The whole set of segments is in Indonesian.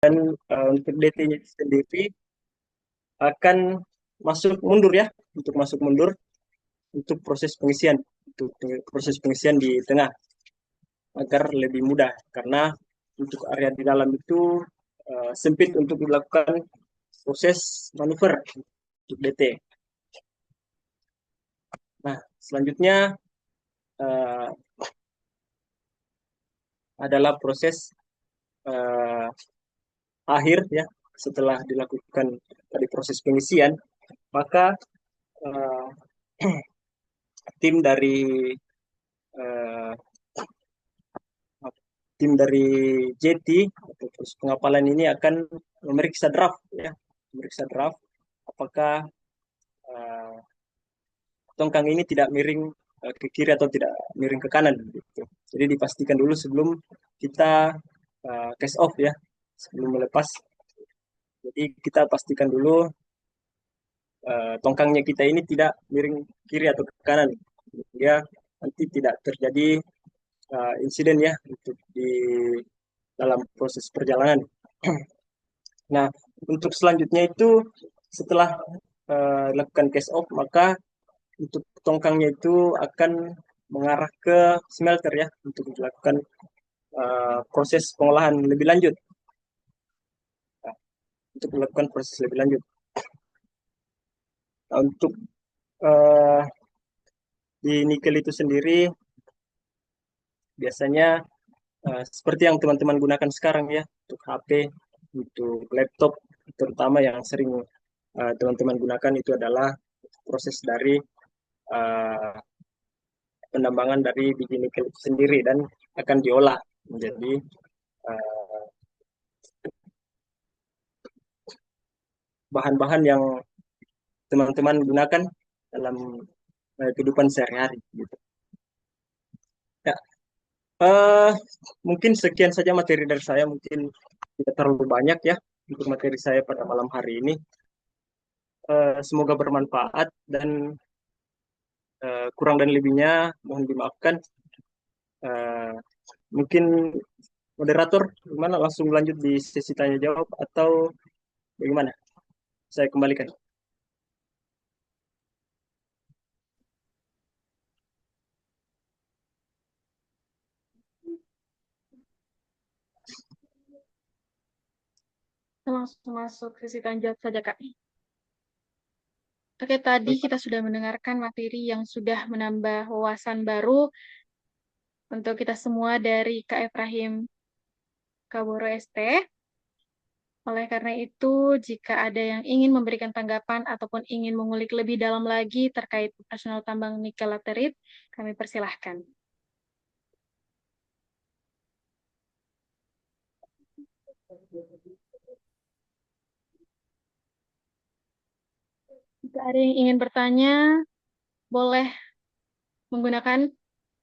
Untuk DT-nya sendiri akan masuk mundur ya, untuk masuk mundur untuk proses pengisian, untuk proses pengisian di tengah agar lebih mudah karena untuk area di dalam itu sempit untuk dilakukan proses manuver untuk DT. Nah, selanjutnya eh, adalah proses eh, akhir ya, setelah dilakukan tadi proses pengisian, maka eh, tim dari eh, tim dari JT atau proses pengapalan ini akan memeriksa draft ya, memeriksa draft apakah eh, tongkang ini tidak miring ke kiri atau tidak miring ke kanan gitu. Jadi dipastikan dulu sebelum kita cast off ya, sebelum melepas. Jadi kita pastikan dulu tongkangnya kita ini tidak miring kiri atau ke kanan. Ya nanti tidak terjadi insiden ya untuk di dalam proses perjalanan. Nah, untuk selanjutnya itu setelah dilakukan case off, maka untuk tongkangnya itu akan mengarah ke smelter ya untuk dilakukan proses pengolahan lebih lanjut. Nah, untuk melakukan proses lebih lanjut. Nah, untuk uh, di nikel itu sendiri biasanya seperti yang teman-teman gunakan sekarang ya untuk HP, untuk laptop, terutama yang sering teman-teman gunakan itu adalah proses dari uh, penambangan dari biji nikel itu sendiri dan akan diolah menjadi uh, bahan-bahan yang teman-teman gunakan dalam kehidupan sehari-hari gitu. Ya, eh, mungkin sekian saja materi dari saya, mungkin tidak terlalu banyak ya untuk materi saya pada malam hari ini. Semoga bermanfaat dan kurang dan lebihnya mohon dimaafkan. Eh, Mungkin moderator gimana langsung lanjut di sesi tanya jawab atau bagaimana? Saya kembalikan. Kita langsung masuk sesi tanya jawab saja, Kak. Oke, tadi kita sudah mendengarkan materi yang sudah menambah wawasan baru untuk kita semua dari Kak Efrahim Kaboro ST. Oleh karena itu, jika ada yang ingin memberikan tanggapan ataupun ingin mengulik lebih dalam lagi terkait operasional tambang nikel laterit, kami persilahkan. Jika ada yang ingin bertanya, boleh menggunakan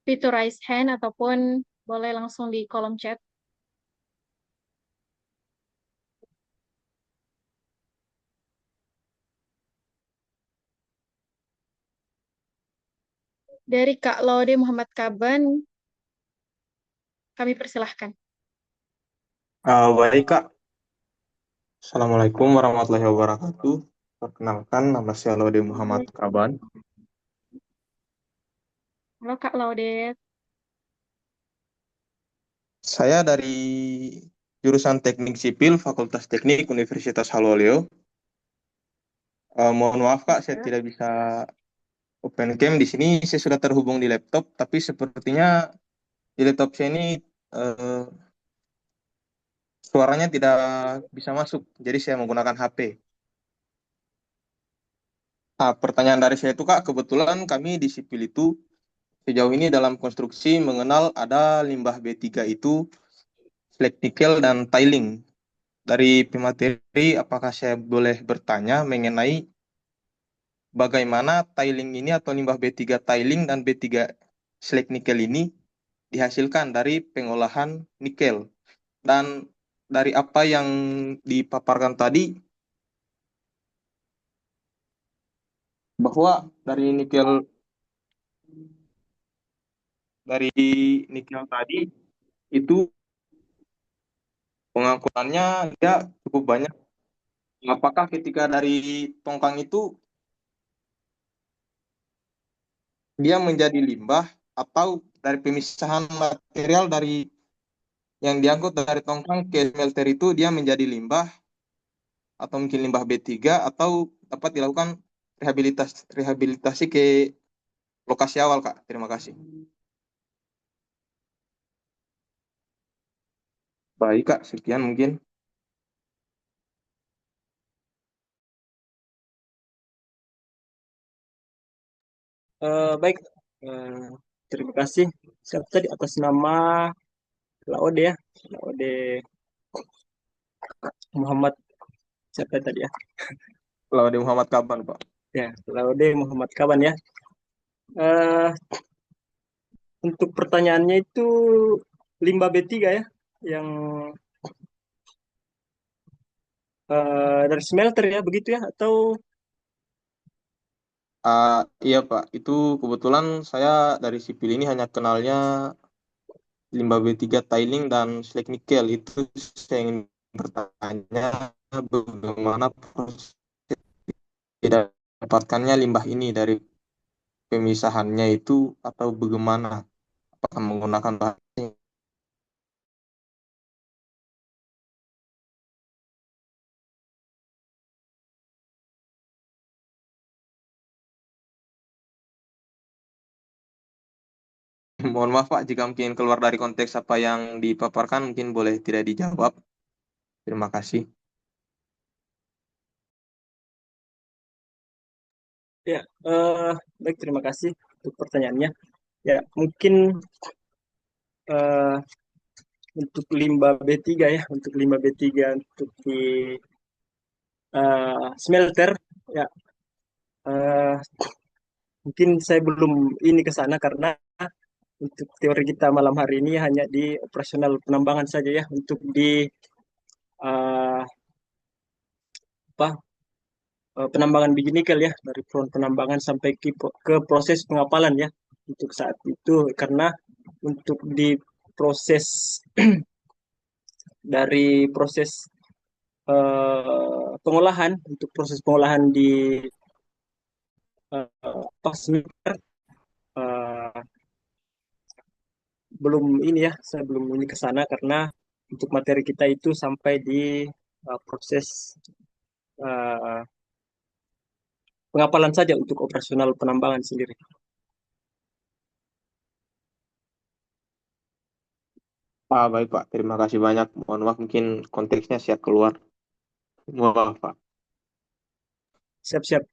fitur raise hand ataupun boleh langsung di kolom chat. Dari Kak Laude Muhammad Kaban, kami persilahkan. Baik Kak, Assalamualaikum warahmatullahi wabarakatuh. Perkenalkan, nama saya Laude Muhammad Kaban. Halo Kak Laude. Saya dari jurusan Teknik Sipil Fakultas Teknik Universitas Haloleo. Mohon maaf Kak, saya tidak bisa open cam di sini. Saya sudah terhubung di laptop, tapi sepertinya di laptop saya ini eh, suaranya tidak bisa masuk. Jadi saya menggunakan HP. Pertanyaan dari saya itu Kak, kebetulan kami di sipil itu sejauh ini dalam konstruksi mengenal ada limbah B3 itu slag nikel dan tiling. Dari pemateri, apakah saya boleh bertanya mengenai bagaimana tiling ini atau limbah B3 tiling dan B3 slag nikel ini dihasilkan dari pengolahan nikel? Dan dari apa yang dipaparkan tadi, bahwa dari nikel tadi itu Pengangkutannya dia cukup banyak. Apakah ketika dari tongkang itu dia menjadi limbah atau dari pemisahan material dari yang diangkut dari tongkang ke smelter itu dia menjadi limbah atau mungkin limbah B3 atau dapat dilakukan rehabilitasi ke lokasi awal, Kak. Terima kasih. Baik, Kak. Sekian mungkin. Baik, Eh, terima kasih. Siapa tadi atas nama Laode ya? Laode Muhammad siapa tadi ya? Laude Muhammad Kaban, Pak. Ya, Laude Muhammad Kaban ya. Eh, untuk pertanyaannya itu limbah B3 ya, yang dari smelter ya, begitu ya? Atau Iya, Pak. Itu kebetulan saya dari sipil ini hanya kenalnya limbah B3 tiling dan slag nikel. Itu saya ingin bertanya bagaimana proses tidak dapatkannya limbah ini dari pemisahannya itu atau bagaimana? Apakah menggunakan bahan? Mohon maaf Pak, jika mungkin keluar dari konteks apa yang dipaparkan mungkin boleh tidak dijawab. Terima kasih. ya, baik terima kasih untuk pertanyaannya. Ya, mungkin eh, untuk limbah B3 ya, untuk limbah B3 untuk di smelter ya, eh, mungkin saya belum ini ke sana karena untuk teori kita malam hari ini hanya di operasional penambangan saja ya, untuk di eh, apa penambangan biji nikel ya, dari front penambangan sampai ke proses pengapalan ya untuk saat itu. Karena untuk di proses dari proses pengolahan, untuk proses pengolahan di pas belum ini ya, saya belum ini ke sana karena untuk materi kita itu sampai di proses uh, pengapalan saja untuk operasional penambangan sendiri. Baik Pak, terima kasih banyak. Mohon maaf mungkin konteksnya siap keluar. Mohon maaf Pak. Siap-siap.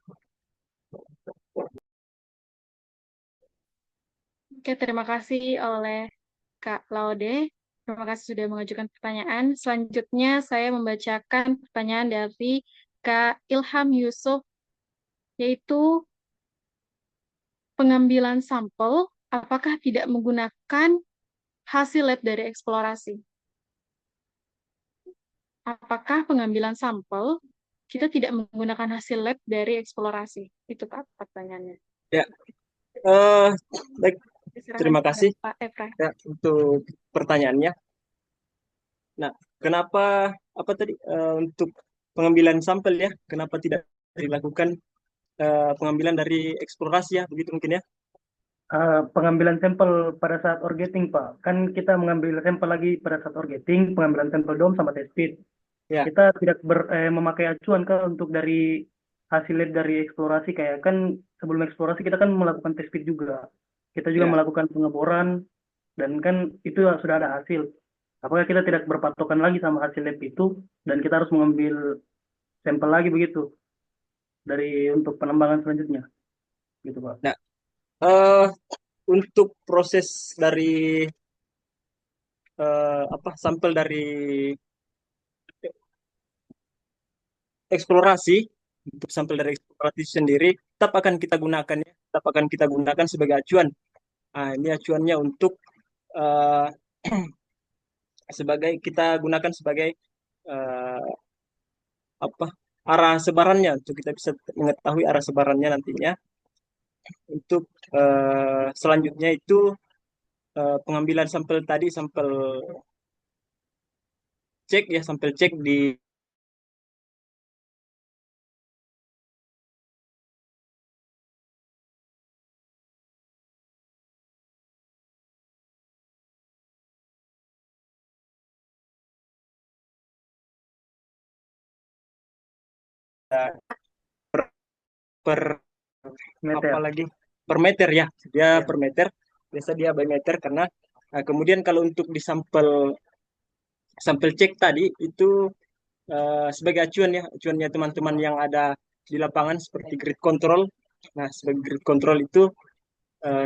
Oke, terima kasih oleh Kak Laude. Terima kasih sudah mengajukan pertanyaan. Selanjutnya saya membacakan pertanyaan dari Kak Ilham Yusuf, yaitu pengambilan sampel apakah tidak menggunakan hasil lab dari eksplorasi? Apakah pengambilan sampel kita tidak menggunakan hasil lab dari eksplorasi? Itu Kak pertanyaannya. Ya, eh baik. Silakan Terima kasih Pak Efra. ya untuk pertanyaannya. Nah, kenapa apa tadi untuk pengambilan sampel ya? Kenapa tidak dilakukan pengambilan dari eksplorasi ya? Begitu mungkin ya? Pengambilan sampel pada saat orgeting, Pak. Kan kita mengambil sampel lagi pada saat orgeting, pengambilan sampel DOM sama test fit. Ya, Kita tidak memakai acuan kan untuk dari hasil lab dari eksplorasi, kayak kan sebelum eksplorasi kita kan melakukan test fit juga. Kita juga ya. melakukan pengeboran dan kan itu sudah ada hasil. Apakah kita tidak berpatokan lagi sama hasil lab itu dan kita harus mengambil sampel lagi begitu dari untuk pengembangan selanjutnya, gitu, Pak. Nah, eh untuk proses dari apa sampel dari eksplorasi, untuk sampel dari eksplorasi sendiri tetap akan kita gunakan ya, tetap akan kita gunakan sebagai acuan. Nah, ini acuannya untuk eh, sebagai kita gunakan sebagai eh, apa arah sebarannya, untuk kita bisa mengetahui arah sebarannya nantinya. Untuk selanjutnya itu pengambilan sampel tadi, sampel cek ya, sampel cek di per Meter. apa lagi per meter ya, dia Ya. per meter, biasa dia by meter karena kemudian kalau untuk di sampel sampel cek tadi itu sebagai acuan ya, acuannya teman-teman yang ada di lapangan seperti grid control. Nah, sebagai grid control itu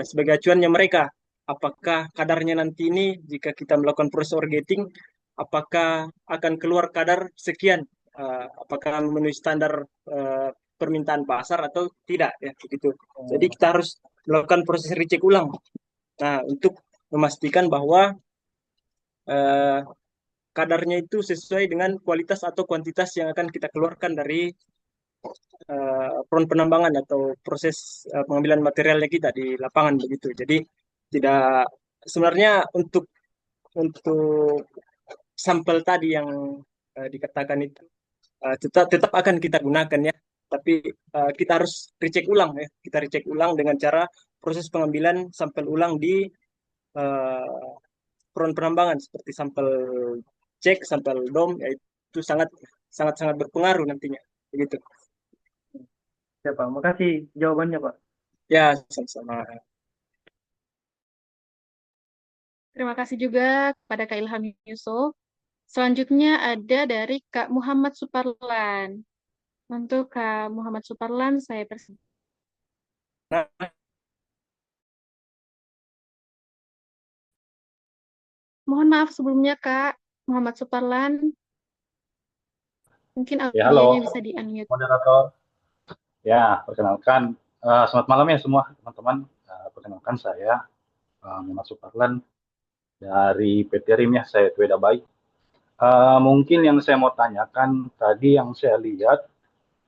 sebagai acuannya mereka, apakah kadarnya nanti ini jika kita melakukan proses orgating, apakah akan keluar kadar sekian, apakah memenuhi standar permintaan pasar atau tidak ya begitu. Jadi kita harus melakukan proses recheck ulang. Nah, untuk memastikan bahwa eh, kadarnya itu sesuai dengan kualitas atau kuantitas yang akan kita keluarkan dari front penambangan atau proses pengambilan materialnya kita di lapangan begitu. Jadi tidak sebenarnya untuk sampel tadi yang dikatakan itu tetap akan kita gunakan ya. Tapi kita harus recheck ulang ya. Kita recheck ulang dengan cara proses pengambilan sampel ulang di uh, front penambangan seperti sampel cek, sampel dom, yaitu sangat sangat sangat berpengaruh nantinya. Begitu. Ya, Pak. Makasih jawabannya, Pak. Ya, sama-sama. Terima kasih juga kepada Kak Ilham Yusuf. Selanjutnya ada dari Kak Muhammad Suparlan. Untuk Kak Muhammad Suparlan, saya persilakan. Nah, Mohon maaf sebelumnya Kak Muhammad Suparlan. Mungkin Ya, audionya halo, bisa di-unmute. moderator. Ya, perkenalkan. Selamat malam ya semua teman-teman. Perkenalkan saya Muhammad Suparlan dari PT RIM ya, saya Tweda Baik. Mungkin yang saya mau tanyakan tadi yang saya lihat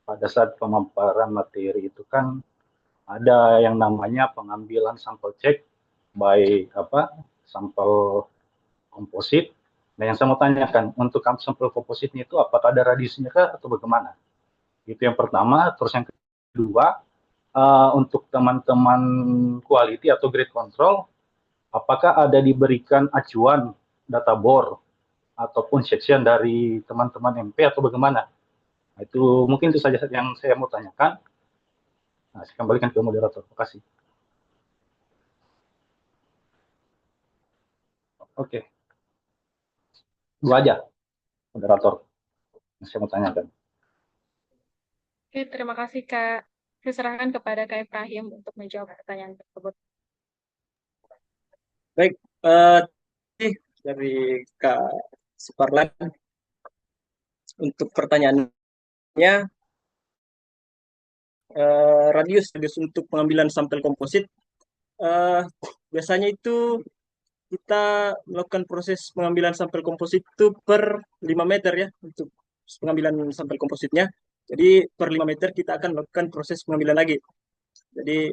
pada saat pemaparan materi itu kan ada yang namanya pengambilan sampel cek by sampel komposit. Nah, yang saya mau tanyakan untuk sampel kompositnya itu apakah ada radiusnya kah atau bagaimana? Itu yang pertama. Terus yang kedua, untuk teman-teman quality atau grade control, apakah ada diberikan acuan data bore ataupun section dari teman-teman MP atau bagaimana? Nah, itu mungkin itu saja yang saya mau tanyakan. Nah, saya kembalikan ke moderator. Terima kasih. Oke, dua aja moderator yang saya mau tanyakan. Oke, terima kasih Kak. Saya serahkan kepada Kak Ibrahim untuk menjawab pertanyaan tersebut. baik, dari Kak Suparlan untuk pertanyaannya, radius untuk pengambilan sampel komposit biasanya itu kita melakukan proses pengambilan sampel komposit itu per 5 meter ya untuk pengambilan sampel kompositnya. Jadi per 5 meter kita akan melakukan proses pengambilan lagi. Jadi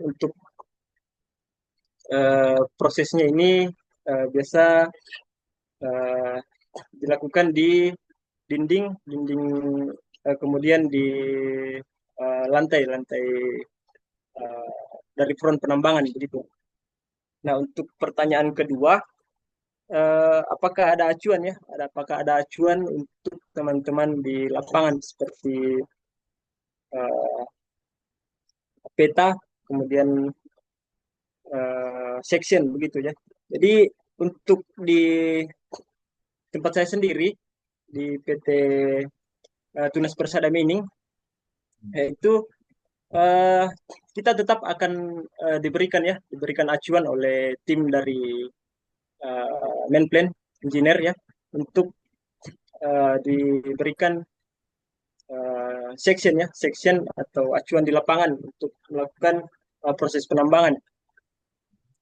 untuk prosesnya ini biasa uh, dilakukan di dinding, kemudian di lantai dari front penambangan begitu. Nah, untuk pertanyaan kedua, apakah ada acuan ya? Apakah ada acuan untuk teman-teman di lapangan seperti uh, peta, kemudian section begitu ya. Jadi untuk di tempat saya sendiri di PT Tunas Persada Mining, itu uh, kita tetap akan diberikan acuan oleh tim dari main plan engineer ya untuk diberikan section atau acuan di lapangan untuk melakukan proses penambangan.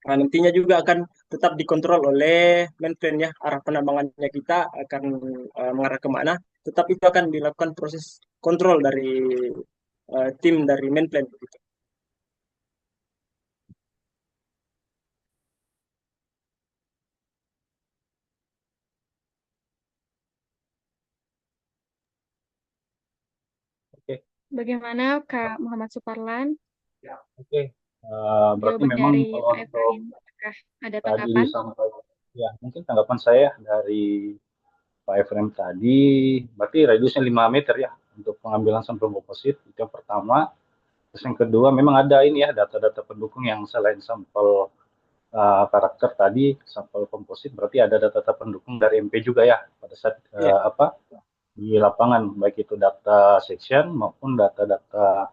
Nah, nantinya juga akan tetap dikontrol oleh main plan ya, arah penambangannya kita akan mengarah kemana, tetap itu akan dilakukan proses kontrol dari tim dari main plan begitu. Oke, Bagaimana Kak Muhammad Suparlan, oke. Berarti jawaban memang dari kalau Kak untuk Efraim? Apakah ada tadi tanggapan? disampaikan, ya mungkin tanggapan saya dari Pak Efrem tadi, berarti radiusnya 5 meter ya untuk pengambilan sampel komposit. Itu yang pertama. Terus yang kedua, memang ada ini ya data-data pendukung yang selain sampel karakter tadi, sampel komposit, berarti ada data-data pendukung dari MP juga ya pada saat Ya, di lapangan, baik itu data section maupun data-data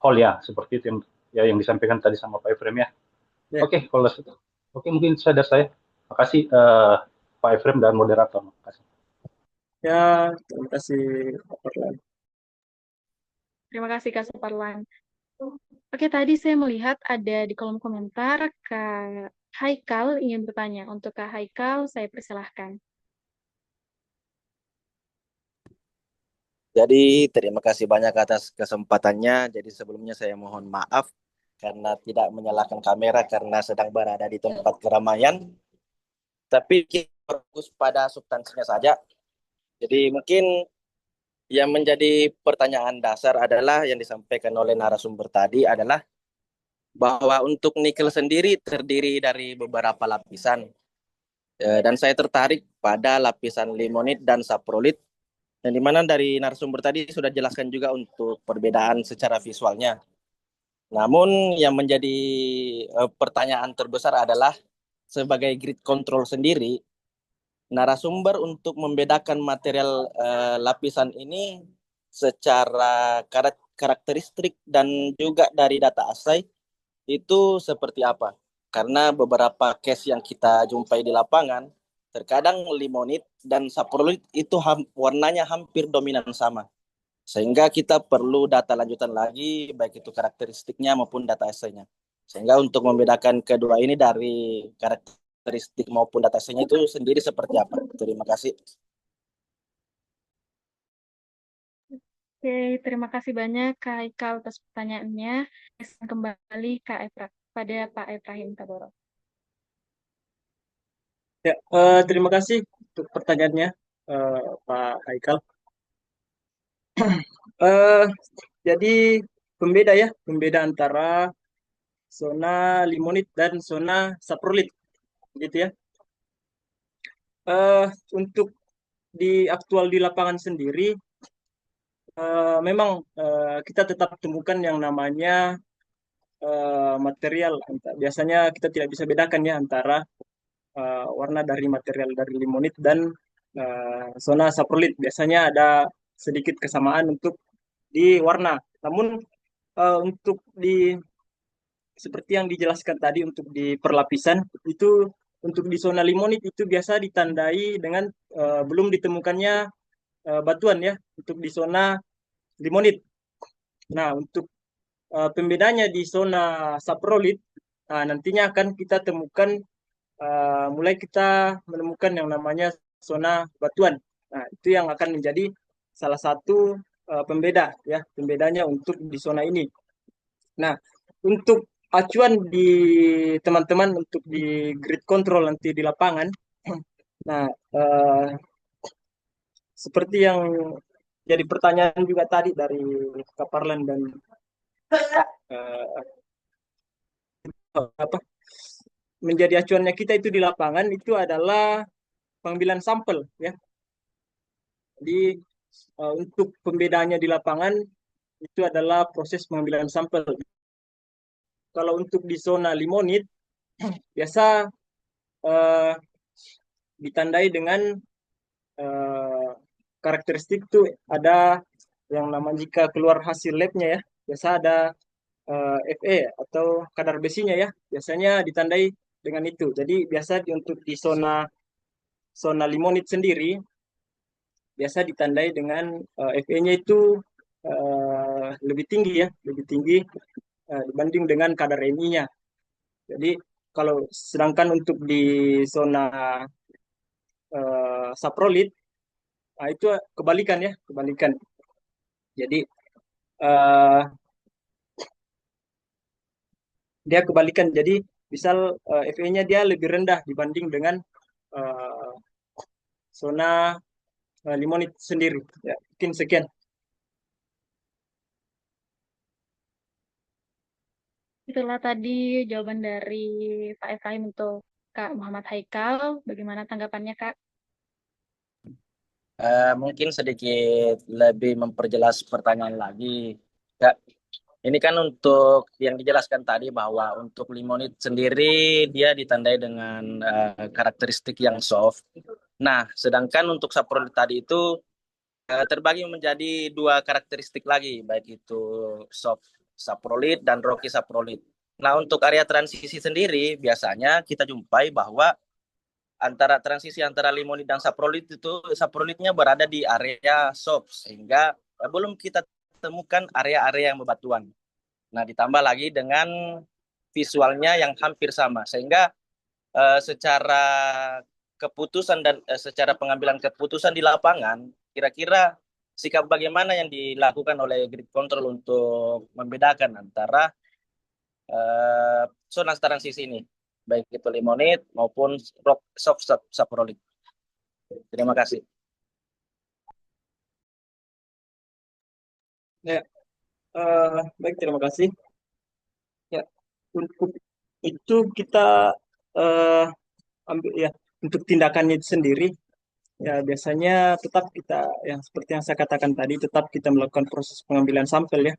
hall ya, seperti itu yang disampaikan tadi sama Pak Efrem ya. ya, Oke, kalau gitu. Oke, mungkin sadar saya. Makasih Pak Efrem dan moderator. Makasih. ya. Terima kasih, Pak Farlan. Terima kasih Kak Suparlan. Oke, tadi saya melihat ada di kolom komentar Kak Haikal ingin bertanya. Untuk Kak Haikal, saya persilahkan. Jadi terima kasih banyak atas kesempatannya. Jadi sebelumnya saya mohon maaf karena tidak menyalakan kamera karena sedang berada di tempat keramaian. Tapi kita fokus pada substansinya saja. Jadi mungkin yang menjadi pertanyaan dasar adalah yang disampaikan oleh narasumber tadi adalah bahwa untuk nikel sendiri terdiri dari beberapa lapisan. Dan saya tertarik pada lapisan limonit dan saprolit. Yang dimana dari narasumber tadi sudah jelaskan juga untuk perbedaan secara visualnya. Namun yang menjadi pertanyaan terbesar adalah sebagai grid control sendiri, narasumber untuk membedakan material lapisan ini secara karakteristik dan juga dari data assay itu seperti apa? Karena beberapa case yang kita jumpai di lapangan, terkadang limonit dan saprolit itu warnanya hampir dominan sama. Sehingga kita perlu data lanjutan lagi, baik itu karakteristiknya maupun data essay-nya. Sehingga untuk membedakan kedua ini dari karakteristik maupun data essay-nya itu sendiri seperti apa? Terima kasih. Oke, terima kasih banyak Kak Haikal atas pertanyaannya. Kembali pada Pak Efraim Kaboro. Ya, terima kasih untuk pertanyaannya, Pak Haikal. Eh, jadi pembeda antara zona limonit dan zona saprolit, gitu ya. Untuk di aktual di lapangan sendiri, memang kita tetap temukan yang namanya material. Biasanya kita tidak bisa bedakan ya antara warna dari material dari limonit dan zona saprolit. Biasanya ada sedikit kesamaan untuk di warna. Namun untuk di seperti yang dijelaskan tadi untuk di perlapisan itu untuk di zona limonit itu biasa ditandai dengan belum ditemukannya batuan ya untuk di zona limonit. Nah, untuk pembedanya di zona saprolit, nantinya akan kita temukan mulai kita menemukan yang namanya zona batuan. Nah, itu yang akan menjadi salah satu pembeda ya, pembedanya untuk di zona ini. Nah, untuk acuan di teman-teman untuk di grid control nanti di lapangan, nah seperti yang jadi pertanyaan juga tadi dari Kak Parlan dan uh, apa menjadi acuannya kita itu di lapangan itu adalah pengambilan sampel ya. Jadi untuk pembedanya di lapangan itu adalah proses pengambilan sampel. Kalau untuk di zona limonit biasa uh, ditandai dengan karakteristik itu ada yang nama jika keluar hasil labnya ya biasa ada Fe atau kadar besinya ya biasanya ditandai dengan itu. Jadi biasa untuk di zona limonit sendiri biasa ditandai dengan Fe-nya itu lebih tinggi ya, lebih tinggi dibanding dengan kadar Mi-nya. Jadi kalau sedangkan untuk di zona saprolit, nah itu kebalikan ya, kebalikan. Jadi dia kebalikan. Jadi misal Fe-nya dia lebih rendah dibanding dengan zona limonit sendiri. Ya, mungkin sekian. Itulah tadi jawaban dari Pak Efraim untuk Kak Muhammad Haikal. Bagaimana tanggapannya, Kak? Mungkin sedikit lebih memperjelas pertanyaan lagi. Kak, ini kan untuk yang dijelaskan tadi bahwa untuk limonit sendiri dia ditandai dengan karakteristik yang soft. Nah, sedangkan untuk saprolit tadi itu terbagi menjadi dua karakteristik lagi, baik itu soft saprolit dan rocky saprolit. Nah, untuk area transisi sendiri biasanya kita jumpai bahwa antara transisi antara limonit dan saprolit itu saprolitnya berada di area soft sehingga belum kita temukan area-area yang bebatuan. Nah, ditambah lagi dengan visualnya yang hampir sama sehingga secara keputusan dan secara pengambilan keputusan di lapangan kira-kira sikap bagaimana yang dilakukan oleh grid control untuk membedakan antara zona transisi ini baik itu limonit maupun soft saprolit. Terima kasih. Ya, baik, terima kasih. Ya, untuk itu kita ambil ya untuk tindakannya itu sendiri ya biasanya tetap kita yang seperti yang saya katakan tadi tetap kita melakukan proses pengambilan sampel ya.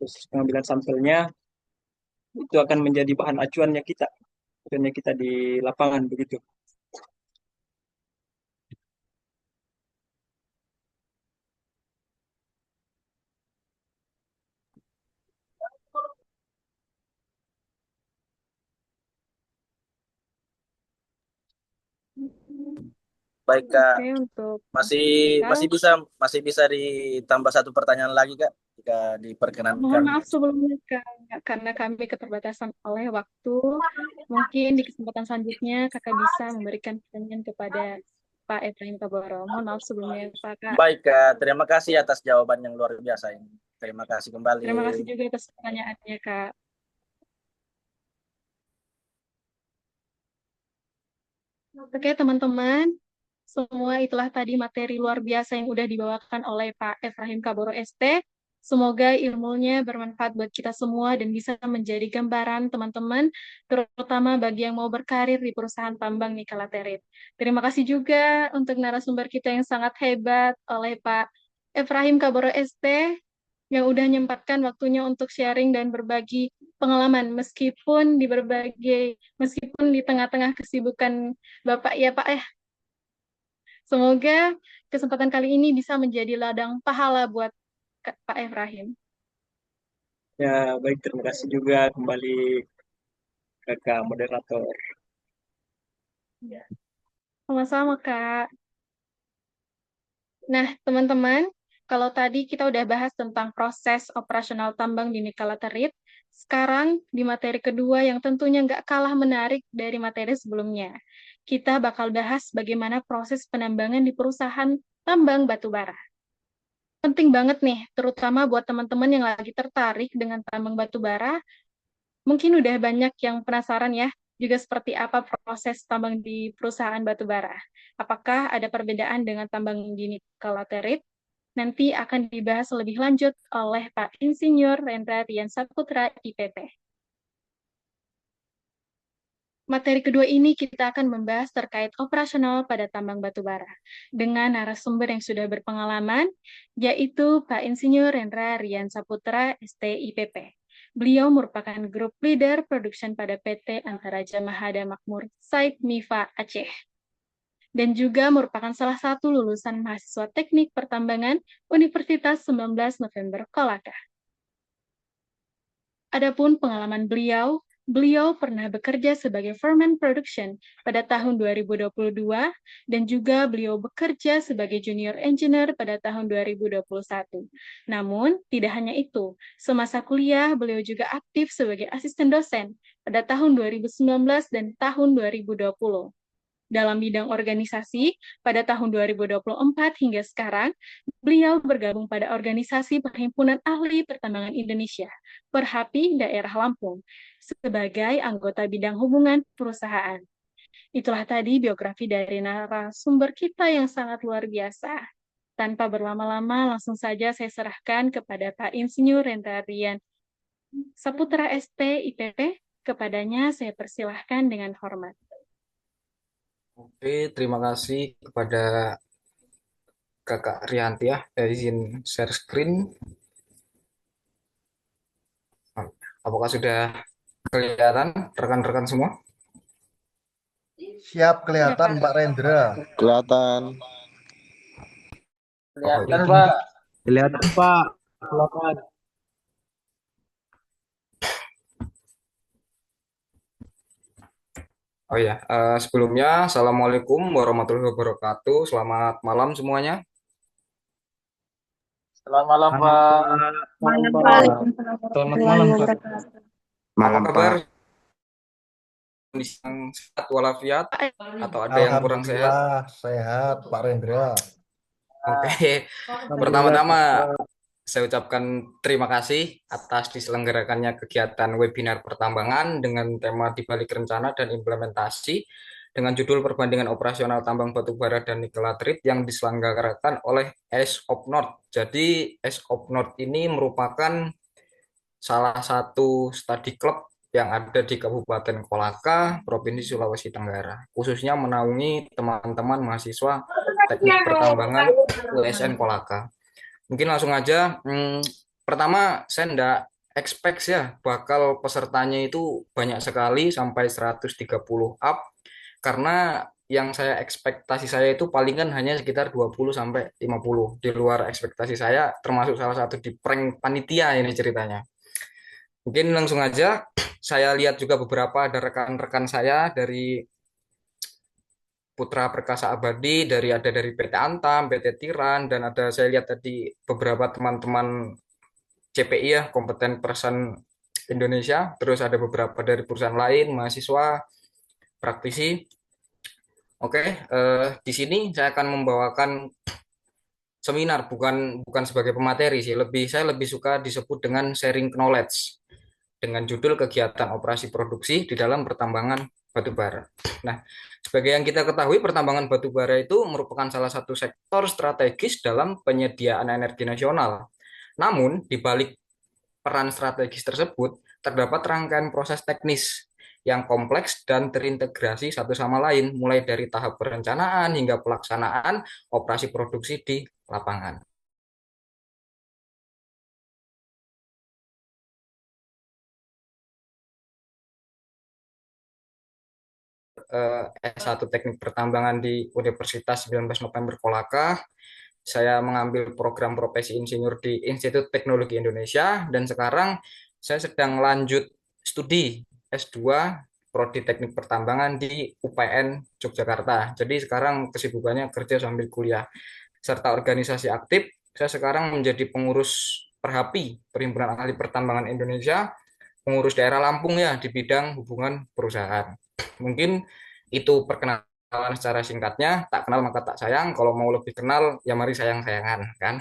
Proses pengambilan sampelnya itu akan menjadi bahan acuannya kita di lapangan begitu. Baik Kak, Oke, untuk masih Haikal. masih bisa ditambah satu pertanyaan lagi Kak jika diperkenankan. Mohon maaf sebelumnya, Kak, karena kami keterbatasan oleh waktu. Mungkin di kesempatan selanjutnya Kakak bisa memberikan pertanyaan kepada Pak Efraim Kaboro. Mohon maaf sebelumnya, Pak, Kak. Baik Kak, terima kasih atas jawaban yang luar biasa ini. Terima kasih kembali. Terima kasih juga atas pertanyaannya, Kak. Oke, teman-teman. Semua itulah tadi materi luar biasa yang udah dibawakan oleh Pak Efraim Kaboro ST. Semoga ilmunya bermanfaat buat kita semua dan bisa menjadi gambaran teman-teman, terutama bagi yang mau berkarir di perusahaan tambang nikel laterit. Terima kasih juga untuk narasumber kita yang sangat hebat oleh Pak Efraim Kaboro ST yang udah nyempatkan waktunya untuk sharing dan berbagi pengalaman meskipun di tengah-tengah kesibukan Bapak ya Pak ya. Semoga kesempatan kali ini bisa menjadi ladang pahala buat Pak Efraim. Ya, baik, terima kasih juga kembali Kakak moderator. Sama-sama, Kak. Nah, teman-teman, kalau tadi kita udah bahas tentang proses operasional tambang di nikel laterit, sekarang di materi kedua yang tentunya nggak kalah menarik dari materi sebelumnya. Kita bakal bahas bagaimana proses penambangan di perusahaan tambang batu bara. Penting banget nih, terutama buat teman-teman yang lagi tertarik dengan tambang batu bara. Mungkin udah banyak yang penasaran ya, juga seperti apa proses tambang di perusahaan batu bara. Apakah ada perbedaan dengan tambang di nikel laterit? Nanti akan dibahas lebih lanjut oleh Pak Insinyur Rendra Rian Saputra, IPP. Materi kedua ini kita akan membahas terkait operasional pada tambang batu bara dengan narasumber yang sudah berpengalaman, yaitu Pak Insinyur Rendra Rian Saputra, STIPP. Beliau merupakan grup leader production pada PT Antaraja Mahada Makmur Site Mifa Aceh dan juga merupakan salah satu lulusan mahasiswa teknik pertambangan Universitas 19 November Kolaka. Adapun pengalaman beliau pernah bekerja sebagai foreman production pada tahun 2022 dan juga beliau bekerja sebagai junior engineer pada tahun 2021. Namun, tidak hanya itu, semasa kuliah beliau juga aktif sebagai asisten dosen pada tahun 2019 dan tahun 2020. Dalam bidang organisasi, pada tahun 2024 hingga sekarang, beliau bergabung pada Organisasi Perhimpunan Ahli Pertambangan Indonesia, Perhapi Daerah Lampung, sebagai anggota bidang hubungan perusahaan. Itulah tadi biografi dari narasumber kita yang sangat luar biasa. Tanpa berlama-lama, langsung saja saya serahkan kepada Pak Insinyur Rendra Rian Saputra SP IPP, kepadanya saya persilahkan dengan hormat. Oke, terima kasih kepada Kakak Rianti ya. Izin share screen. Apakah sudah kelihatan rekan-rekan semua? Siap kelihatan Pak Rendra. Kelihatan. Kelihatan, Pak. Kelihatan, Pak. Silakan. Oh ya, sebelumnya Assalamualaikum warahmatullahi wabarakatuh. Selamat malam semuanya. Selamat malam, Pak. Malam, Pak. Selamat malam, Pak. Apa kabar? Kondisi yang sehat walafiat atau ada yang kurang sehat? Alhamdulillah sehat Pak Rendra. Oke, pertama-tama saya ucapkan terima kasih atas diselenggarakannya kegiatan webinar pertambangan dengan tema dibalik rencana dan implementasi dengan judul perbandingan operasional tambang batubara dan nikel laterit yang diselenggarakan oleh Ace of North. Jadi Ace of North ini merupakan salah satu study club yang ada di Kabupaten Kolaka, Provinsi Sulawesi Tenggara, khususnya menaungi teman-teman mahasiswa teknik pertambangan USN Kolaka. Mungkin langsung aja, pertama saya enggak expect ya bakal pesertanya itu banyak sekali sampai 130 up, karena yang saya ekspektasi saya itu palingan hanya sekitar 20 sampai 50. Di luar ekspektasi saya, termasuk salah satu di prank panitia ini ceritanya. Mungkin langsung aja, saya lihat juga beberapa ada rekan-rekan saya dari Putra Perkasa Abadi, ada dari PT Antam, PT Tiran, dan ada saya lihat tadi beberapa teman-teman CPI ya, Kompeten Person Indonesia, terus ada beberapa dari perusahaan lain, mahasiswa, praktisi. Oke, di sini saya akan membawakan seminar, bukan sebagai pemateri sih, saya lebih suka disebut dengan sharing knowledge dengan judul kegiatan operasi produksi di dalam pertambangan batubara. Nah, sebagai yang kita ketahui, pertambangan batubara itu merupakan salah satu sektor strategis dalam penyediaan energi nasional. Namun, di balik peran strategis tersebut, terdapat rangkaian proses teknis yang kompleks dan terintegrasi satu sama lain, mulai dari tahap perencanaan hingga pelaksanaan operasi produksi di lapangan. S1 Teknik Pertambangan di Universitas 19 November Kolaka. Saya mengambil program profesi insinyur di Institut Teknologi Indonesia dan sekarang saya sedang lanjut studi S2 Prodi Teknik Pertambangan di UPN Yogyakarta. Jadi sekarang kesibukannya kerja sambil kuliah. Serta organisasi aktif, saya sekarang menjadi pengurus Perhapi, Perhimpunan Ahli Pertambangan Indonesia, pengurus daerah Lampung ya di bidang hubungan perusahaan. Mungkin itu perkenalan secara singkatnya. Tak kenal maka tak sayang. Kalau mau lebih kenal, ya mari sayang-sayangan, kan?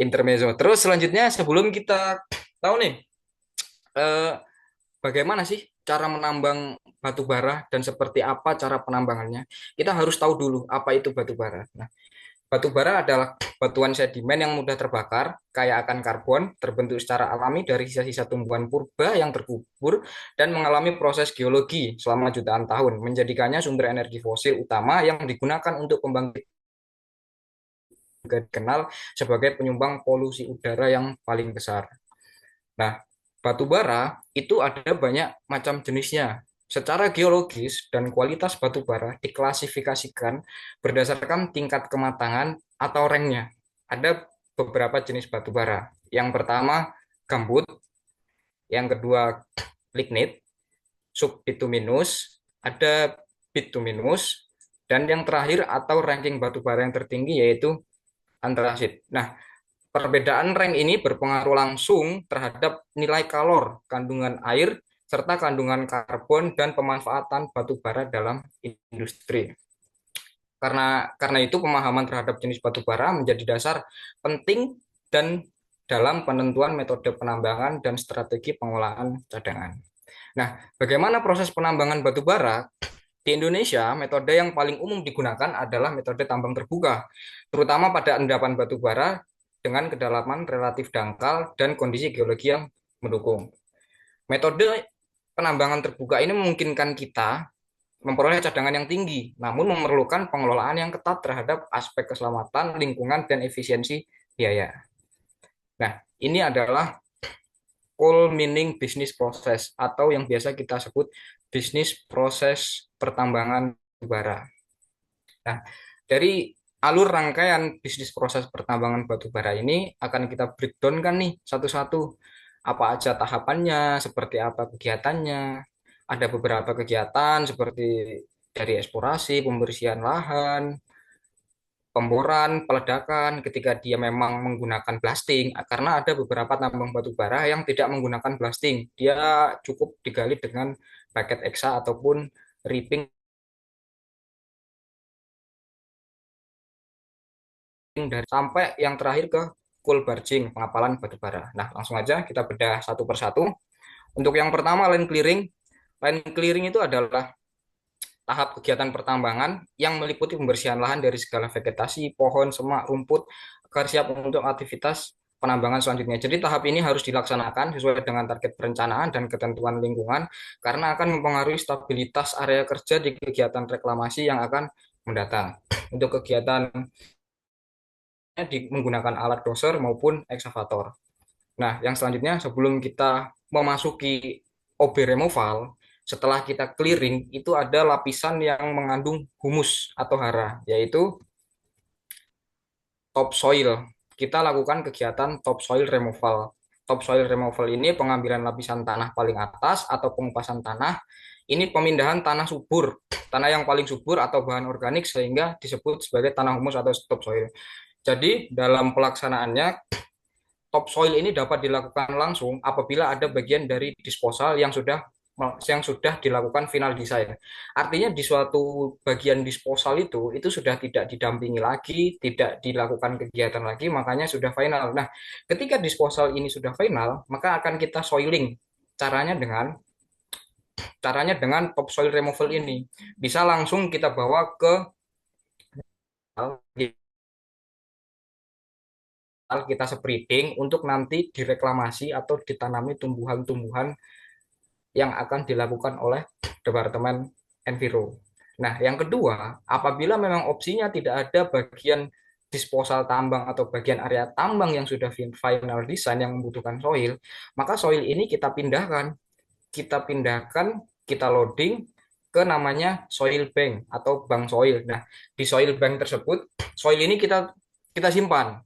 Intermezzo. Terus selanjutnya, sebelum kita tahu nih, bagaimana sih cara menambang batu bara dan seperti apa cara penambangannya, kita harus tahu dulu apa itu batu bara. Nah, batu bara adalah batuan sedimen yang mudah terbakar, kaya akan karbon, terbentuk secara alami dari sisa-sisa tumbuhan purba yang terkubur dan mengalami proses geologi selama jutaan tahun, menjadikannya sumber energi fosil utama yang digunakan untuk pembangkit, juga dikenal sebagai penyumbang polusi udara yang paling besar. Nah, batu bara itu ada banyak macam jenisnya. Secara geologis dan kualitas batu bara diklasifikasikan berdasarkan tingkat kematangan atau ranknya. Ada beberapa jenis batu bara. Yang pertama gambut, yang kedua lignit, subbituminus, ada bituminus, dan yang terakhir atau ranking batu bara yang tertinggi yaitu antrasit. Nah, perbedaan rank ini berpengaruh langsung terhadap nilai kalor, kandungan air, serta kandungan karbon dan pemanfaatan batu bara dalam industri. Karena itu pemahaman terhadap jenis batu bara menjadi dasar penting dan dalam penentuan metode penambangan dan strategi pengolahan cadangan. Nah, bagaimana proses penambangan batu bara? Di Indonesia, metode yang paling umum digunakan adalah metode tambang terbuka, terutama pada endapan batu bara dengan kedalaman relatif dangkal dan kondisi geologi yang mendukung. Metode penambangan terbuka ini memungkinkan kita memperoleh cadangan yang tinggi, namun memerlukan pengelolaan yang ketat terhadap aspek keselamatan, lingkungan, dan efisiensi biaya. Nah, ini adalah coal mining business process atau yang biasa kita sebut bisnis proses pertambangan bara. Nah, dari alur rangkaian bisnis proses pertambangan batu bara ini akan kita breakdown kan nih satu-satu. Apa aja tahapannya, seperti apa kegiatannya. Ada beberapa kegiatan seperti dari eksplorasi, pembersihan lahan, pemboran, peledakan ketika dia memang menggunakan blasting, karena ada beberapa tambang batu bara yang tidak menggunakan blasting. Dia cukup digali dengan paket eksa ataupun ripping dari sampai yang terakhir ke coal barging, pengapalan batu bara. Nah, langsung aja kita bedah satu persatu. Untuk yang pertama, line clearing. Line clearing itu adalah tahap kegiatan pertambangan yang meliputi pembersihan lahan dari segala vegetasi, pohon, semak, rumput, agar siap untuk aktivitas penambangan selanjutnya. Jadi tahap ini harus dilaksanakan sesuai dengan target perencanaan dan ketentuan lingkungan karena akan mempengaruhi stabilitas area kerja di kegiatan reklamasi yang akan mendatang. Untuk kegiatan menggunakan alat doser maupun eksavator. Nah, yang selanjutnya sebelum kita memasuki OB removal, setelah kita clearing, itu ada lapisan yang mengandung humus atau hara, yaitu topsoil. Kita lakukan kegiatan topsoil removal. Topsoil removal ini pengambilan lapisan tanah paling atas atau pengupasan tanah. Ini pemindahan tanah subur, tanah yang paling subur atau bahan organik sehingga disebut sebagai tanah humus atau topsoil. Jadi dalam pelaksanaannya topsoil ini dapat dilakukan langsung apabila ada bagian dari disposal yang sudah dilakukan final design. Artinya di suatu bagian disposal itu sudah tidak didampingi lagi, tidak dilakukan kegiatan lagi, makanya sudah final. Nah, ketika disposal ini sudah final, maka akan kita soiling. Caranya dengan topsoil removal ini. Bisa langsung kita bawa ke kita spreading untuk nanti direklamasi atau ditanami tumbuhan-tumbuhan yang akan dilakukan oleh Departemen Enviro. Nah, yang kedua, apabila memang opsinya tidak ada bagian disposal tambang atau bagian area tambang yang sudah final design yang membutuhkan soil, maka soil ini kita pindahkan, kita loading ke namanya soil bank atau bank soil. Nah, di soil bank tersebut, soil ini kita simpan.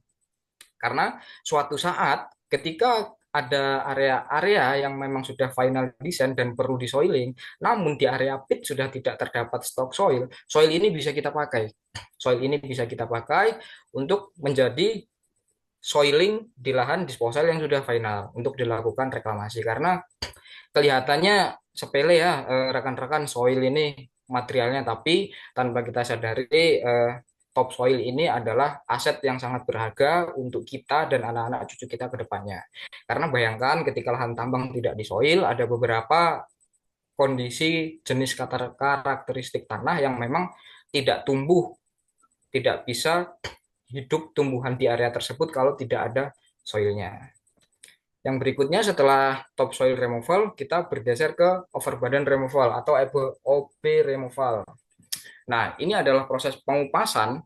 Karena suatu saat ketika ada area-area yang memang sudah final design dan perlu di soiling, namun di area pit sudah tidak terdapat stok soil, soil ini bisa kita pakai. Soil ini bisa kita pakai untuk menjadi soiling di lahan disposal yang sudah final untuk dilakukan reklamasi. Karena kelihatannya sepele ya rekan-rekan soil ini materialnya, tapi tanpa kita sadari topsoil ini adalah aset yang sangat berharga untuk kita dan anak-anak cucu kita ke depannya. Karena bayangkan ketika lahan tambang tidak disoil, ada beberapa kondisi jenis karakteristik tanah yang memang tidak tumbuh, tidak bisa hidup tumbuhan di area tersebut kalau tidak ada soilnya. Yang berikutnya setelah topsoil removal, kita bergeser ke overburden removal atau OB removal. Nah, ini adalah proses pengupasan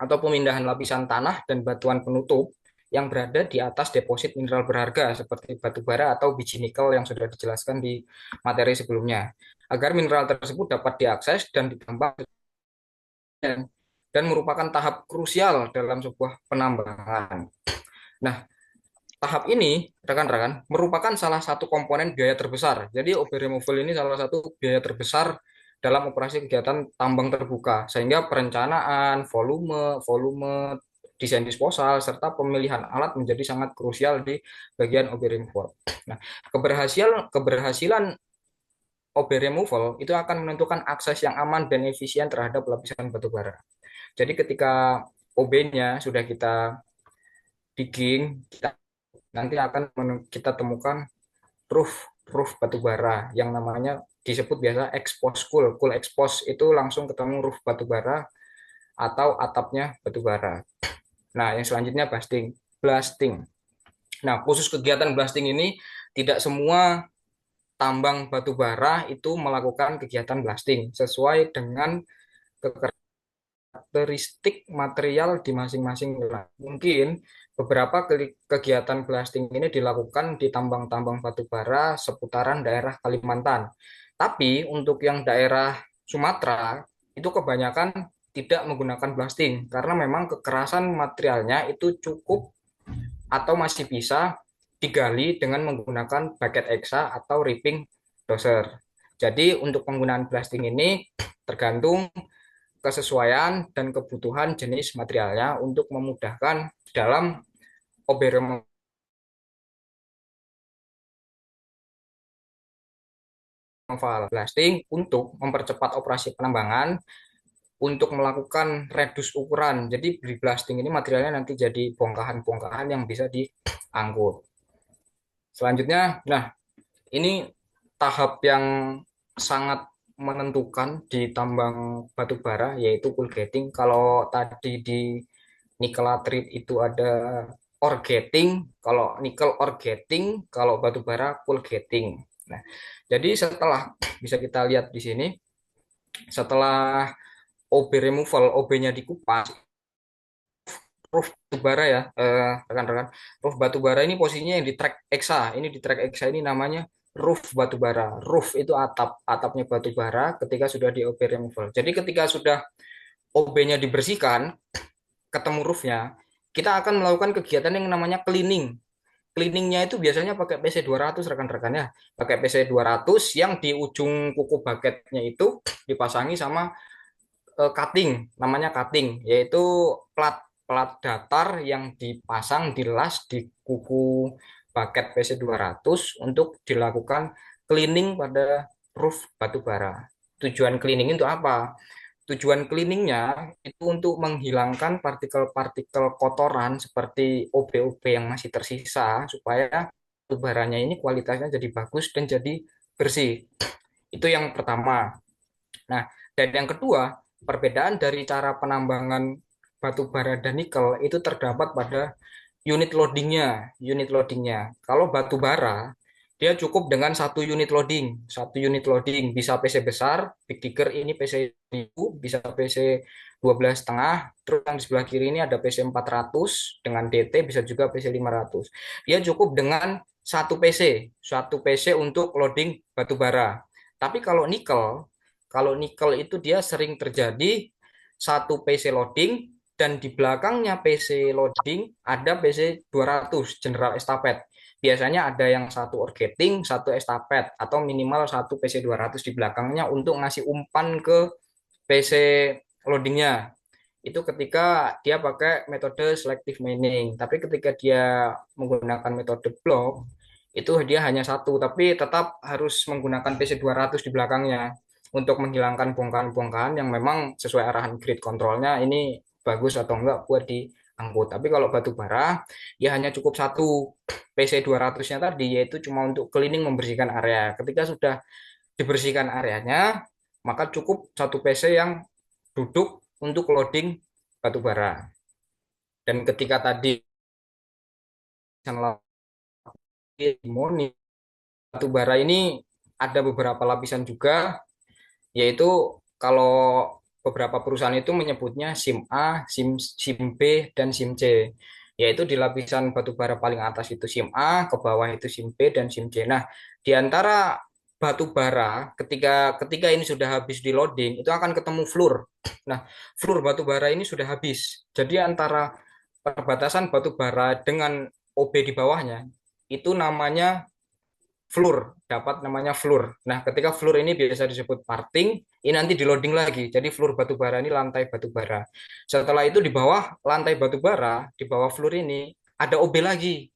atau pemindahan lapisan tanah dan batuan penutup yang berada di atas deposit mineral berharga seperti batu bara atau biji nikel yang sudah dijelaskan di materi sebelumnya, agar mineral tersebut dapat diakses dan ditambang dan merupakan tahap krusial dalam sebuah penambangan. Nah, tahap ini, rekan-rekan, merupakan salah satu komponen biaya terbesar. Jadi, OB removal ini salah satu biaya terbesar dalam operasi kegiatan tambang terbuka, sehingga perencanaan, volume, desain disposal, serta pemilihan alat menjadi sangat krusial di bagian OB removal. Nah, keberhasilan OB removal itu akan menentukan akses yang aman dan efisien terhadap lapisan batu bara. Jadi ketika OB-nya sudah kita digging, nanti akan kita temukan roof batu bara yang namanya disebut biasa expose cool expose, itu langsung ketemu roof batu bara atau atapnya batu bara. Nah, yang selanjutnya blasting. Nah, khusus kegiatan blasting ini tidak semua tambang batu bara itu melakukan kegiatan blasting sesuai dengan karakteristik material di masing-masing wilayah. Mungkin beberapa kegiatan blasting ini dilakukan di tambang-tambang batu bara seputaran daerah Kalimantan. Tapi untuk yang daerah Sumatera itu kebanyakan tidak menggunakan blasting karena memang kekerasan materialnya itu cukup atau masih bisa digali dengan menggunakan bucket eksa atau ripping doser. Jadi untuk penggunaan blasting ini tergantung kesesuaian dan kebutuhan jenis materialnya untuk memudahkan dalam OB removal blasting untuk mempercepat operasi penambangan untuk melakukan reduce ukuran. Jadi di blasting ini materialnya nanti jadi bongkahan-bongkahan yang bisa diangkut. Selanjutnya, nah ini tahap yang sangat menentukan di tambang batu bara yaitu cool getting. Kalau tadi di nikel laterite itu ada ore getting, kalau nikel ore getting, kalau batu bara cool getting. Nah, jadi setelah bisa kita lihat di sini, setelah OB removal, OB-nya dikupas, roof batu bara ya, rekan-rekan. Roof batu bara ini posisinya yang di track EXA. Ini di track EXA ini namanya roof batu bara. Roof itu atap, atapnya batu bara ketika sudah di OB removal. Jadi ketika sudah OB-nya dibersihkan, ketemu roofnya, kita akan melakukan kegiatan yang namanya cleaning. Cleaningnya itu biasanya pakai PC 200 rekan-rekan ya. Pakai PC 200 yang di ujung kuku bucketnya itu dipasangi sama cutting, namanya cutting, yaitu plat plat datar yang dipasang di las di kuku bucket PC 200 untuk dilakukan cleaning pada roof batu bara. Tujuan cleaning itu apa? Tujuan cleaningnya itu untuk menghilangkan partikel-partikel kotoran seperti OB-OB yang masih tersisa supaya batu baranya ini kualitasnya jadi bagus dan jadi bersih. Itu yang pertama. Nah, dan yang kedua, perbedaan dari cara penambangan batu bara dan nikel itu terdapat pada unit loadingnya. Unit loadingnya. Kalau batu bara, dia cukup dengan satu unit loading. Satu unit loading bisa PC besar, Big Digger ini PC 1000, bisa PC 12,5. Terus yang di sebelah kiri ini ada PC 400 dengan DT, bisa juga PC 500. Dia cukup dengan satu PC untuk loading batu bara. Tapi kalau nikel itu dia sering terjadi satu PC loading dan di belakangnya PC loading ada PC 200 General Estafet. Biasanya ada yang satu orgeting, satu estafet atau minimal satu PC 200 di belakangnya untuk ngasih umpan ke PC loadingnya. Itu ketika dia pakai metode selective mining. Tapi ketika dia menggunakan metode block, itu dia hanya satu, tapi tetap harus menggunakan PC 200 di belakangnya untuk menghilangkan bongkahan-bongkahan yang memang sesuai arahan grid controlnya ini bagus atau enggak buat diangkut. Tapi kalau batu bara, ya hanya cukup satu PC 200-nya tadi, yaitu cuma untuk cleaning membersihkan area. Ketika sudah dibersihkan areanya, maka cukup satu PC yang duduk untuk loading batu bara. Dan ketika tadi batu bara ini ada beberapa lapisan juga, yaitu kalau beberapa perusahaan itu menyebutnya SIM A, SIM B, dan SIM C. Yaitu di lapisan batu bara paling atas itu SIM A, ke bawah itu SIM B, dan SIM C. Nah, di antara batu bara, ketika ini sudah habis di loading, itu akan ketemu floor. Nah, floor batu bara ini sudah habis. Jadi antara perbatasan batu bara dengan OB di bawahnya, itu namanya floor, dapat namanya floor. Nah, ketika floor ini biasa disebut parting, ini nanti di loading lagi. Jadi floor batu bara ini lantai batu bara. Setelah itu di bawah lantai batu bara, di bawah floor ini ada OB lagi.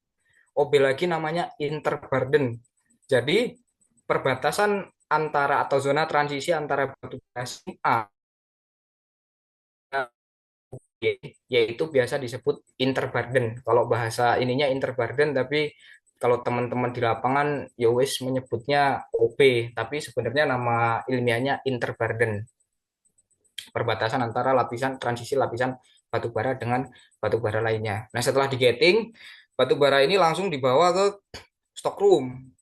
OB lagi namanya interburden. Jadi perbatasan antara atau zona transisi antara batu bara A yaitu biasa disebut interburden. Kalau bahasa ininya interburden, tapi kalau teman-teman di lapangan ya wis menyebutnya OB, tapi sebenarnya nama ilmiahnya interburden. Perbatasan antara lapisan transisi lapisan batu bara dengan batu bara lainnya. Nah, setelah digating, batu bara ini langsung dibawa ke stockroom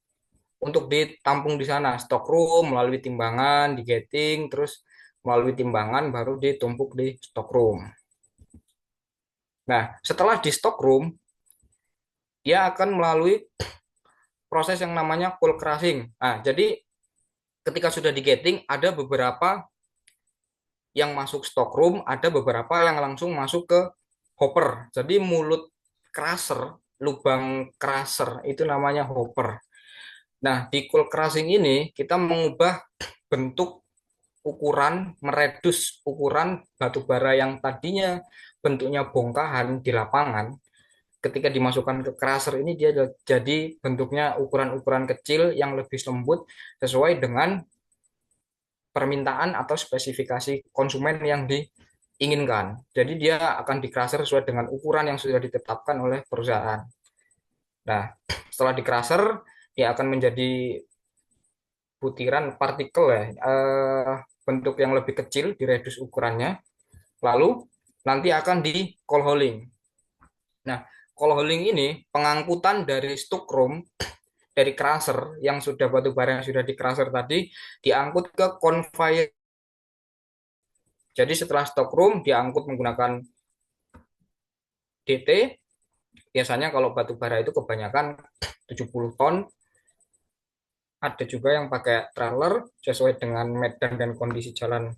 untuk ditampung di sana. Stockroom melalui timbangan, di gating, terus melalui timbangan baru ditumpuk di stockroom. Nah, setelah di stockroom, dia akan melalui proses yang namanya cold crushing. Nah, jadi ketika sudah di gating, ada beberapa yang masuk stockroom, ada beberapa yang langsung masuk ke hopper. Jadi mulut crusher, lubang crusher itu namanya hopper. Nah, di cold crushing ini kita mengubah bentuk ukuran, meredus ukuran batu bara yang tadinya bentuknya bongkahan di lapangan. Ketika dimasukkan ke crusher ini dia jadi bentuknya ukuran-ukuran kecil yang lebih lembut sesuai dengan permintaan atau spesifikasi konsumen yang diinginkan. Jadi dia akan di crusher sesuai dengan ukuran yang sudah ditetapkan oleh perusahaan. Nah, setelah di crusher dia akan menjadi butiran partikel ya, bentuk yang lebih kecil, diredus ukurannya. Lalu nanti akan di cold rolling. Nah, cold rolling ini pengangkutan dari stockroom dari crusher yang sudah batu bara yang sudah di crusher tadi diangkut ke conveyor. Jadi setelah stockroom diangkut menggunakan DT. Biasanya kalau batu bara itu kebanyakan 70 ton. Ada juga yang pakai trailer sesuai dengan medan dan kondisi jalan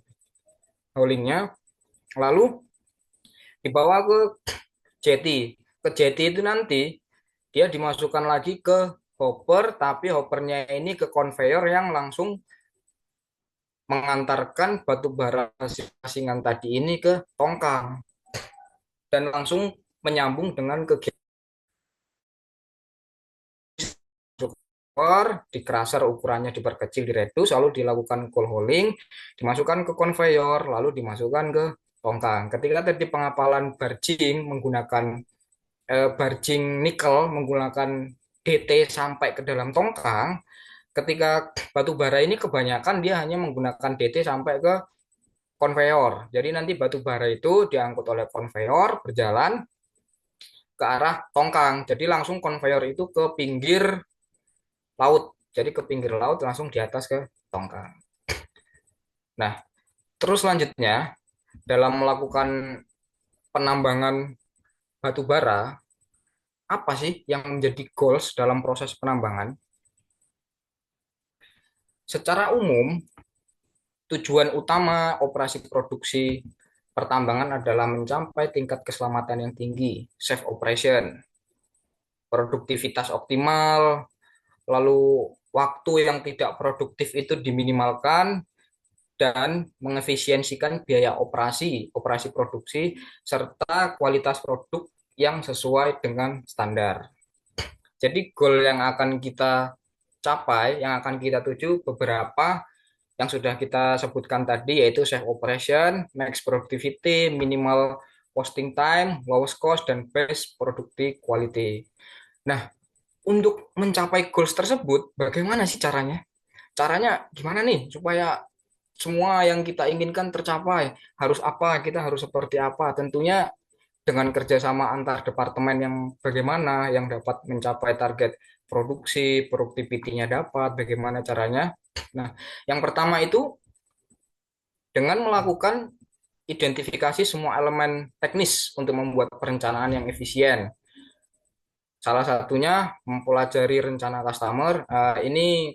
rollingnya. Lalu dibawa ke jeti. Ke jeti itu nanti dia dimasukkan lagi ke hopper, tapi hoppernya ini ke conveyor yang langsung mengantarkan batu bara asingan tadi ini ke tongkang dan langsung menyambung dengan ke di crusher, ukurannya diperkecil, diredus, lalu dilakukan cold rolling, dimasukkan ke conveyor, lalu dimasukkan ke tongkang. Ketika tadi pengapalan barging menggunakan barging nikel menggunakan DT sampai ke dalam tongkang, ketika batu bara ini kebanyakan dia hanya menggunakan DT sampai ke konveyor. Jadi nanti batu bara itu diangkut oleh konveyor berjalan ke arah tongkang. Jadi langsung konveyor itu ke pinggir laut. Jadi ke pinggir laut langsung di atas ke tongkang. Nah, terus selanjutnya dalam melakukan penambangan batu bara, apa sih yang menjadi goals dalam proses penambangan? Secara umum, tujuan utama operasi produksi pertambangan adalah mencapai tingkat keselamatan yang tinggi, safe operation, produktivitas optimal, lalu waktu yang tidak produktif itu diminimalkan, dan mengefisiensikan biaya operasi produksi, serta kualitas produk yang sesuai dengan standar. Jadi goal yang akan kita capai, yang akan kita tuju beberapa yang sudah kita sebutkan tadi, yaitu safe operation, max productivity, minimal posting time, lowest cost, dan best productive quality. Nah, untuk mencapai goals tersebut, bagaimana sih caranya? Caranya gimana nih supaya semua yang kita inginkan tercapai? Harus apa? Kita harus seperti apa? Tentunya dengan kerjasama antar departemen yang bagaimana yang dapat mencapai target produksi, produktivitinya dapat, bagaimana caranya. Nah, yang pertama itu dengan melakukan identifikasi semua elemen teknis untuk membuat perencanaan yang efisien. Salah satunya mempelajari rencana customer. Ini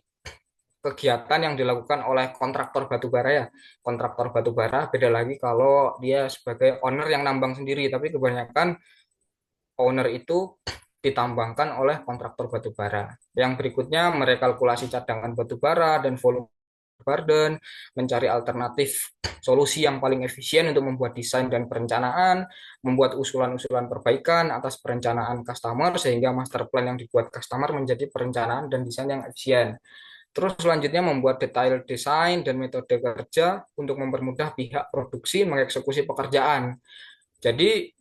kegiatan yang dilakukan oleh kontraktor batubara ya. Kontraktor batubara beda lagi kalau dia sebagai owner yang nambang sendiri, tapi kebanyakan owner itu ditambangkan oleh kontraktor batubara. Yang berikutnya merekalkulasi cadangan batubara dan volume burden, mencari alternatif solusi yang paling efisien untuk membuat desain dan perencanaan, membuat usulan-usulan perbaikan atas perencanaan customer sehingga master plan yang dibuat customer menjadi perencanaan dan desain yang efisien. Terus selanjutnya membuat detail desain dan metode kerja untuk mempermudah pihak produksi mengeksekusi pekerjaan. Jadi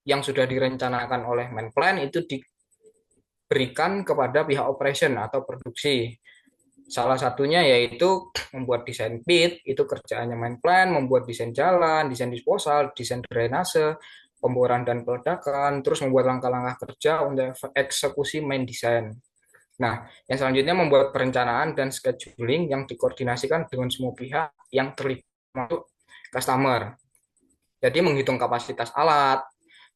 yang sudah direncanakan oleh main plan itu diberikan kepada pihak operation atau produksi. Salah satunya yaitu membuat desain pit, itu kerjaannya main plan, membuat desain jalan, desain disposal, desain drainase, pemboran dan peledakan, terus membuat langkah-langkah kerja untuk eksekusi main design. Nah, yang selanjutnya membuat perencanaan dan scheduling yang dikoordinasikan dengan semua pihak yang terlibat, termasuk customer. Jadi menghitung kapasitas alat,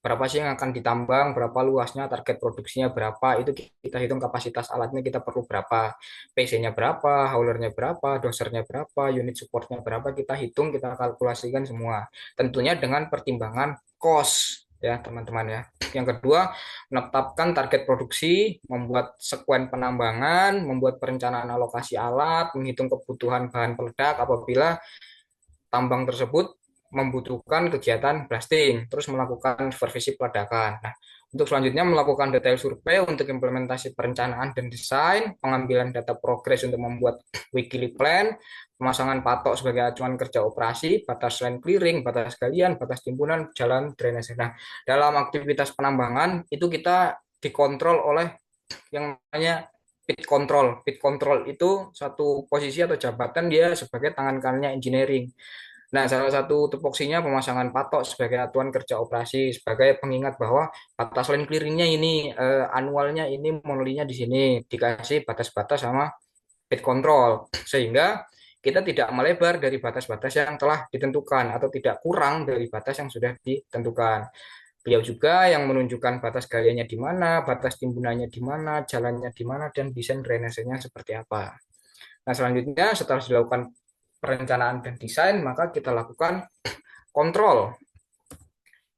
berapa sih yang akan ditambang, berapa luasnya, target produksinya berapa, itu kita hitung kapasitas alatnya kita perlu berapa, PC-nya berapa, haulernya berapa, dosernya berapa, unit supportnya berapa, kita hitung, kita kalkulasikan semua. Tentunya dengan pertimbangan cost ya teman-teman ya. Yang kedua, menetapkan target produksi, membuat sekuen penambangan, membuat perencanaan alokasi alat, menghitung kebutuhan bahan peledak apabila tambang tersebut membutuhkan kegiatan blasting, terus melakukan supervisi peledakan. Nah, untuk selanjutnya melakukan detail survei untuk implementasi perencanaan dan desain, pengambilan data progres untuk membuat weekly plan, pemasangan patok sebagai acuan kerja operasi, batas land clearing, batas galian, batas timbunan, jalan drainase. Nah, dalam aktivitas penambangan itu kita dikontrol oleh yang namanya pit control. Pit control itu satu posisi atau jabatan dia sebagai tangan kanannya engineering. Nah, salah satu tupoksinya pemasangan patok sebagai atuan kerja operasi, sebagai pengingat bahwa batas line clearingnya ini, anualnya ini, monolinya di sini, dikasih batas-batas sama pit control, sehingga kita tidak melebar dari batas-batas yang telah ditentukan atau tidak kurang dari batas yang sudah ditentukan. Beliau juga yang menunjukkan batas galiannya di mana, batas timbunannya di mana, jalannya di mana, dan desain drainasenya seperti apa. Nah, selanjutnya setelah dilakukan perencanaan dan desain, maka kita lakukan kontrol.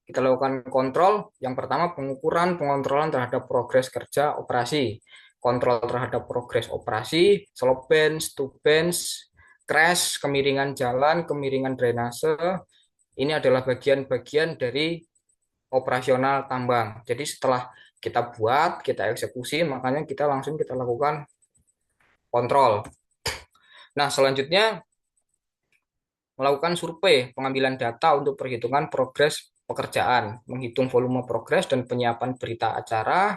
Kita lakukan kontrol, yang pertama pengukuran, pengontrolan terhadap progres kerja operasi. Kontrol terhadap progres operasi, slope bench, tube bench, crash, kemiringan jalan, kemiringan drainase. Ini adalah bagian-bagian dari operasional tambang. Jadi setelah kita buat, kita eksekusi, makanya kita langsung kita lakukan kontrol. Nah, selanjutnya melakukan survei pengambilan data untuk perhitungan progres pekerjaan, menghitung volume progres dan penyiapan berita acara,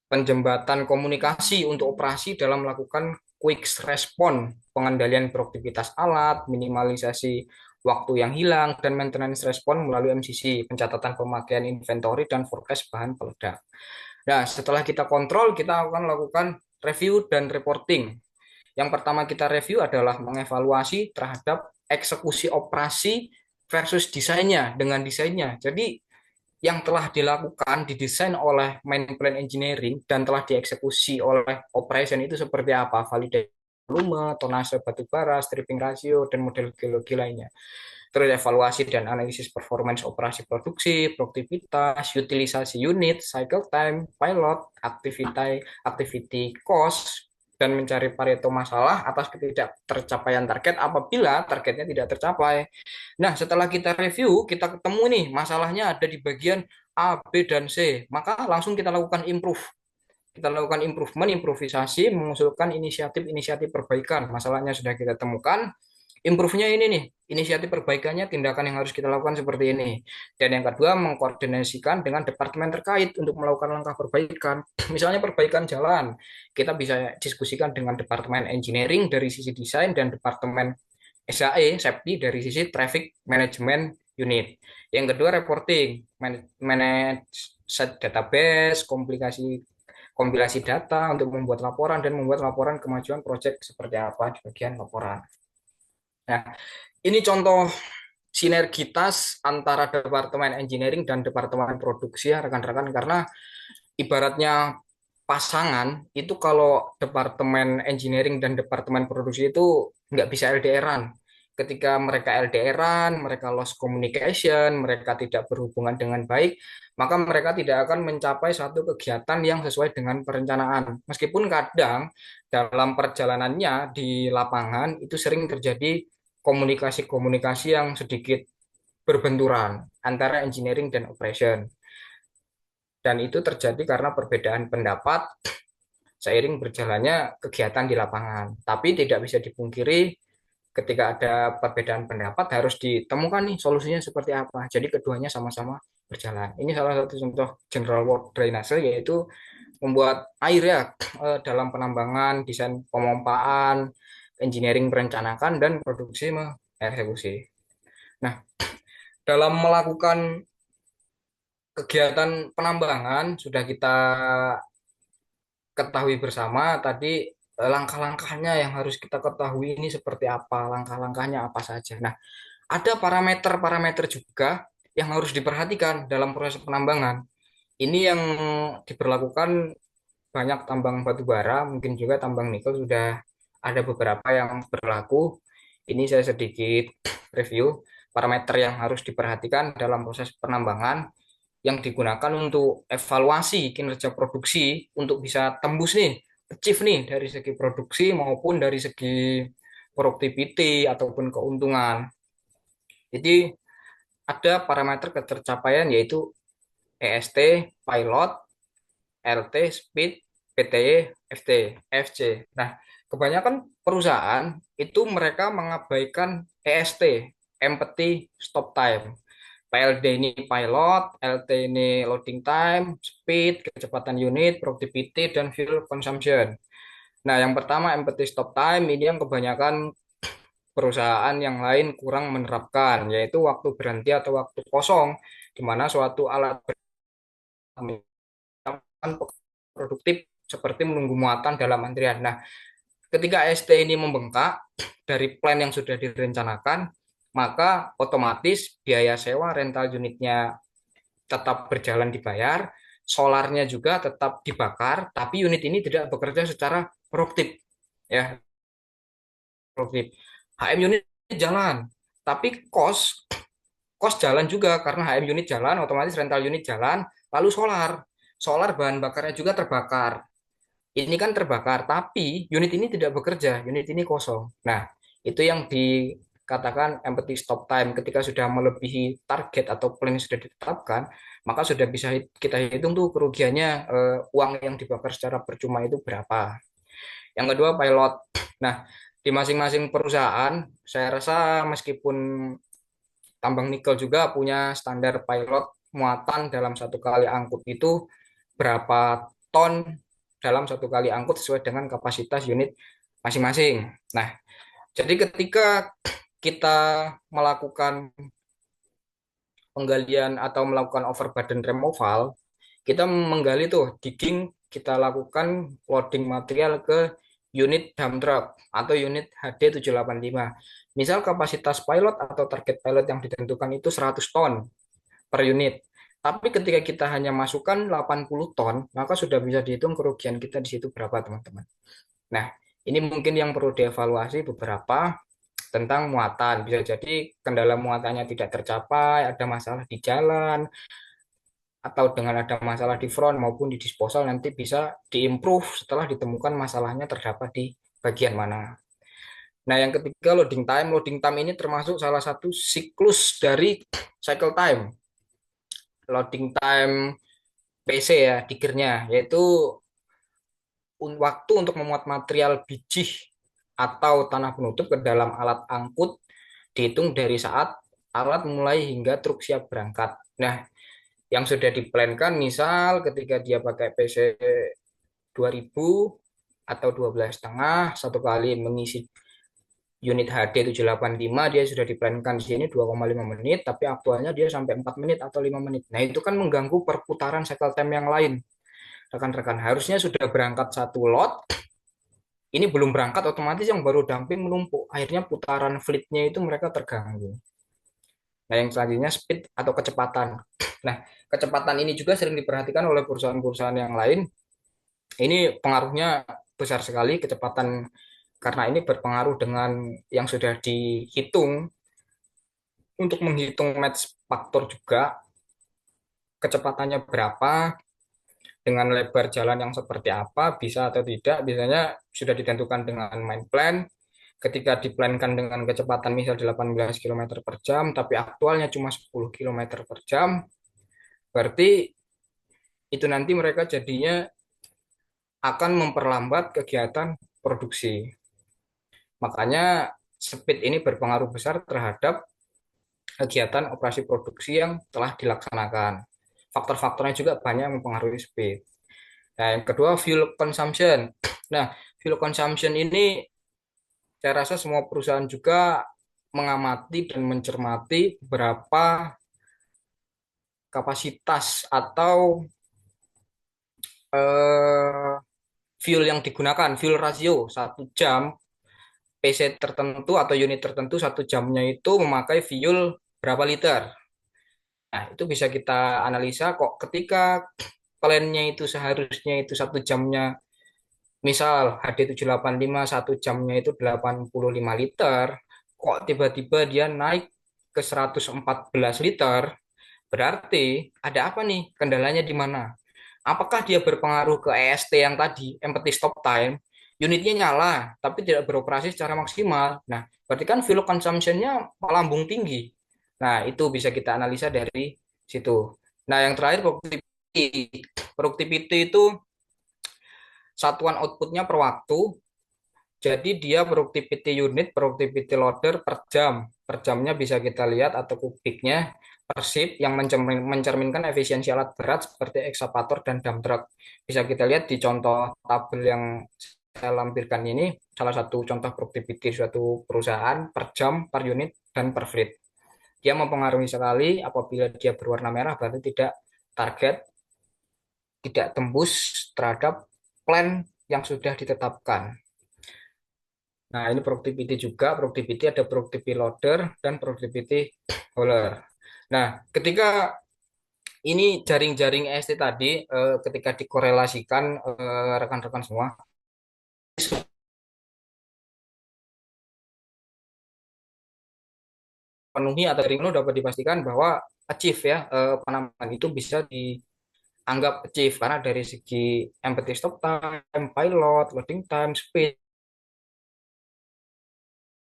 penjembatan komunikasi untuk operasi dalam melakukan quick response, pengendalian produktivitas alat, minimalisasi waktu yang hilang, dan maintenance response melalui MCC, pencatatan pemakaian inventory dan forecast bahan peledak. Nah, setelah kita kontrol, kita akan lakukan review dan reporting. Yang pertama kita review adalah mengevaluasi terhadap eksekusi operasi versus desainnya dengan desainnya. Jadi yang telah dilakukan, didesain oleh main plan engineering dan telah dieksekusi oleh operation itu seperti apa, validasi volume, tonase batu bara, stripping ratio, dan model geologi lainnya. Terus evaluasi dan analisis performance operasi produksi, produktivitas, utilisasi unit, cycle time, pilot, activity cost, dan mencari Pareto masalah atas ketidaktercapaian target apabila targetnya tidak tercapai. Nah, setelah kita review, kita ketemu nih masalahnya ada di bagian A, B, dan C. Maka langsung kita lakukan improve. Kita lakukan improvement, improvisasi, mengusulkan inisiatif-inisiatif perbaikan. Masalahnya sudah kita temukan, improve-nya ini nih, inisiatif perbaikannya, tindakan yang harus kita lakukan seperti ini. Dan yang kedua, mengkoordinasikan dengan departemen terkait untuk melakukan langkah perbaikan. Misalnya perbaikan jalan, kita bisa diskusikan dengan departemen engineering dari sisi desain dan departemen SAE, safety dari sisi traffic management unit. Yang kedua, reporting, manage set database, kompilasi data untuk membuat laporan dan membuat laporan kemajuan proyek seperti apa di bagian laporan. Nah, ini contoh sinergitas antara departemen engineering dan departemen produksi ya rekan-rekan, karena ibaratnya pasangan itu kalau departemen engineering dan departemen produksi itu nggak bisa LDR-an. Ketika mereka LDR-an, mereka lost communication, mereka tidak berhubungan dengan baik, maka mereka tidak akan mencapai satu kegiatan yang sesuai dengan perencanaan. Meskipun kadang dalam perjalanannya di lapangan itu sering terjadi komunikasi-komunikasi yang sedikit berbenturan antara engineering dan operation. Dan itu terjadi karena perbedaan pendapat seiring berjalannya kegiatan di lapangan. Tapi tidak bisa dipungkiri ketika ada perbedaan pendapat harus ditemukan nih solusinya seperti apa. Jadi keduanya sama-sama berjalan. Ini salah satu contoh general work drainase, yaitu membuat air ya dalam penambangan, desain pemompaan, engineering merencanakan, dan produksi mengeksekusi. Nah, dalam melakukan kegiatan penambangan sudah kita ketahui bersama tadi langkah-langkahnya yang harus kita ketahui ini seperti apa, langkah-langkahnya apa saja. Nah, ada parameter-parameter juga yang harus diperhatikan dalam proses penambangan. Ini yang diberlakukan banyak tambang batu bara, mungkin juga tambang nikel sudah ada beberapa yang berlaku. Ini saya sedikit review parameter yang harus diperhatikan dalam proses penambangan yang digunakan untuk evaluasi kinerja produksi untuk bisa tembus nih, achieve nih dari segi produksi maupun dari segi productivity ataupun keuntungan. Jadi ada parameter ketercapaian yaitu EST, pilot, LT, speed, PTY, FT, FC. Nah, kebanyakan perusahaan itu mereka mengabaikan EST, empty stop time. PLD ini pilot, LT ini loading time, speed, kecepatan unit, productivity, dan fuel consumption. Nah, yang pertama empty stop time ini yang kebanyakan perusahaan yang lain kurang menerapkan, yaitu waktu berhenti atau waktu kosong, di mana suatu alat produktif seperti menunggu muatan dalam antrian. Nah, ketika ST ini membengkak dari plan yang sudah direncanakan, maka otomatis biaya sewa rental unitnya tetap berjalan dibayar, solarnya juga tetap dibakar, tapi unit ini tidak bekerja secara produktif. Ya, produktif. HM unit jalan, tapi kos jalan juga karena HM unit jalan, otomatis rental unit jalan, lalu solar bahan bakarnya juga terbakar. Ini kan terbakar, tapi unit ini tidak bekerja, unit ini kosong. Nah, itu yang dikatakan empty stop time. Ketika sudah melebihi target atau plan yang sudah ditetapkan, maka sudah bisa kita hitung tuh kerugiannya, uang yang dibakar secara percuma itu berapa. Yang kedua, pilot. Nah, di masing-masing perusahaan, saya rasa meskipun tambang nikel juga punya standar pilot muatan dalam satu kali angkut itu berapa ton dalam satu kali angkut sesuai dengan kapasitas unit masing-masing. Nah, jadi ketika kita melakukan penggalian atau melakukan overburden removal, kita menggali tuh digging, kita lakukan loading material ke unit dump truck atau unit HD785. Misal kapasitas pilot atau target pilot yang ditentukan itu 100 ton per unit. Tapi ketika kita hanya masukkan 80 ton, maka sudah bisa dihitung kerugian kita di situ berapa, teman-teman. Nah, ini mungkin yang perlu dievaluasi beberapa tentang muatan. Bisa jadi kendala muatannya tidak tercapai, ada masalah di jalan, atau dengan ada masalah di front maupun di disposal nanti bisa diimprove setelah ditemukan masalahnya terdapat di bagian mana. Nah, yang ketiga loading time. Loading time ini termasuk salah satu siklus dari cycle time. Loading time PC ya, diggernya, yaitu waktu untuk memuat material biji atau tanah penutup ke dalam alat angkut dihitung dari saat alat mulai hingga truk siap berangkat. Nah, yang sudah diplankan misal ketika dia pakai PC 2000 atau 12,5 satu kali mengisi unit HD 785 dia sudah diplankan di sini 2,5 menit tapi aktualnya dia sampai 4 menit atau 5 menit. Nah, itu kan mengganggu perputaran cycle time yang lain. Rekan-rekan harusnya sudah berangkat satu lot, ini belum berangkat otomatis yang baru dumping menumpuk. Akhirnya putaran fleetnya itu mereka terganggu. Nah, yang selanjutnya speed atau kecepatan. Nah, kecepatan ini juga sering diperhatikan oleh perusahaan-perusahaan yang lain. Ini pengaruhnya besar sekali kecepatan karena ini berpengaruh dengan yang sudah dihitung untuk menghitung match faktor juga kecepatannya berapa dengan lebar jalan yang seperti apa bisa atau tidak biasanya sudah ditentukan dengan main plan ketika diplankan dengan kecepatan misal 18 km per jam tapi aktualnya cuma 10 km per jam berarti itu nanti mereka jadinya akan memperlambat kegiatan produksi. Makanya speed ini berpengaruh besar terhadap kegiatan operasi produksi yang telah dilaksanakan. Faktor-faktornya juga banyak mempengaruhi speed. Nah, yang kedua fuel consumption. Nah, fuel consumption ini saya rasa semua perusahaan juga mengamati dan mencermati berapa kapasitas atau fuel yang digunakan, fuel rasio 1 jam PC tertentu atau unit tertentu 1 jamnya itu memakai fuel berapa liter. Nah, itu bisa kita analisa kok ketika plannya itu seharusnya itu 1 jamnya, misal HD785 1 jamnya itu 85 liter, kok tiba-tiba dia naik ke 114 liter, berarti ada apa nih? Kendalanya di mana? Apakah dia berpengaruh ke EST yang tadi, empty stop time, unitnya nyala, tapi tidak beroperasi secara maksimal. Nah, berarti kan fuel consumption-nya melambung tinggi. Nah, itu bisa kita analisa dari situ. Nah, yang terakhir productivity. Productivity itu satuan outputnya per waktu. Jadi dia productivity unit, productivity loader per jam. Per jamnya bisa kita lihat atau kubiknya per shift yang mencerminkan efisiensi alat berat seperti ekskavator dan dump truck. Bisa kita lihat di contoh tabel yang saya lampirkan ini, salah satu contoh productivity suatu perusahaan per jam, per unit, dan per fleet. Dia mempengaruhi sekali. Apabila dia berwarna merah berarti tidak target, tidak tembus terhadap plan yang sudah ditetapkan. Nah, ini productivity juga. Productivity ada productivity loader dan productivity hauler. Nah, ketika ini jaring-jaring EST tadi, ketika dikorelasikan rekan-rekan semua, penuhi atau penuh dapat dipastikan bahwa achieve ya, penambahan itu bisa dianggap achieve karena dari segi empty stop time, pilot, loading time, speed,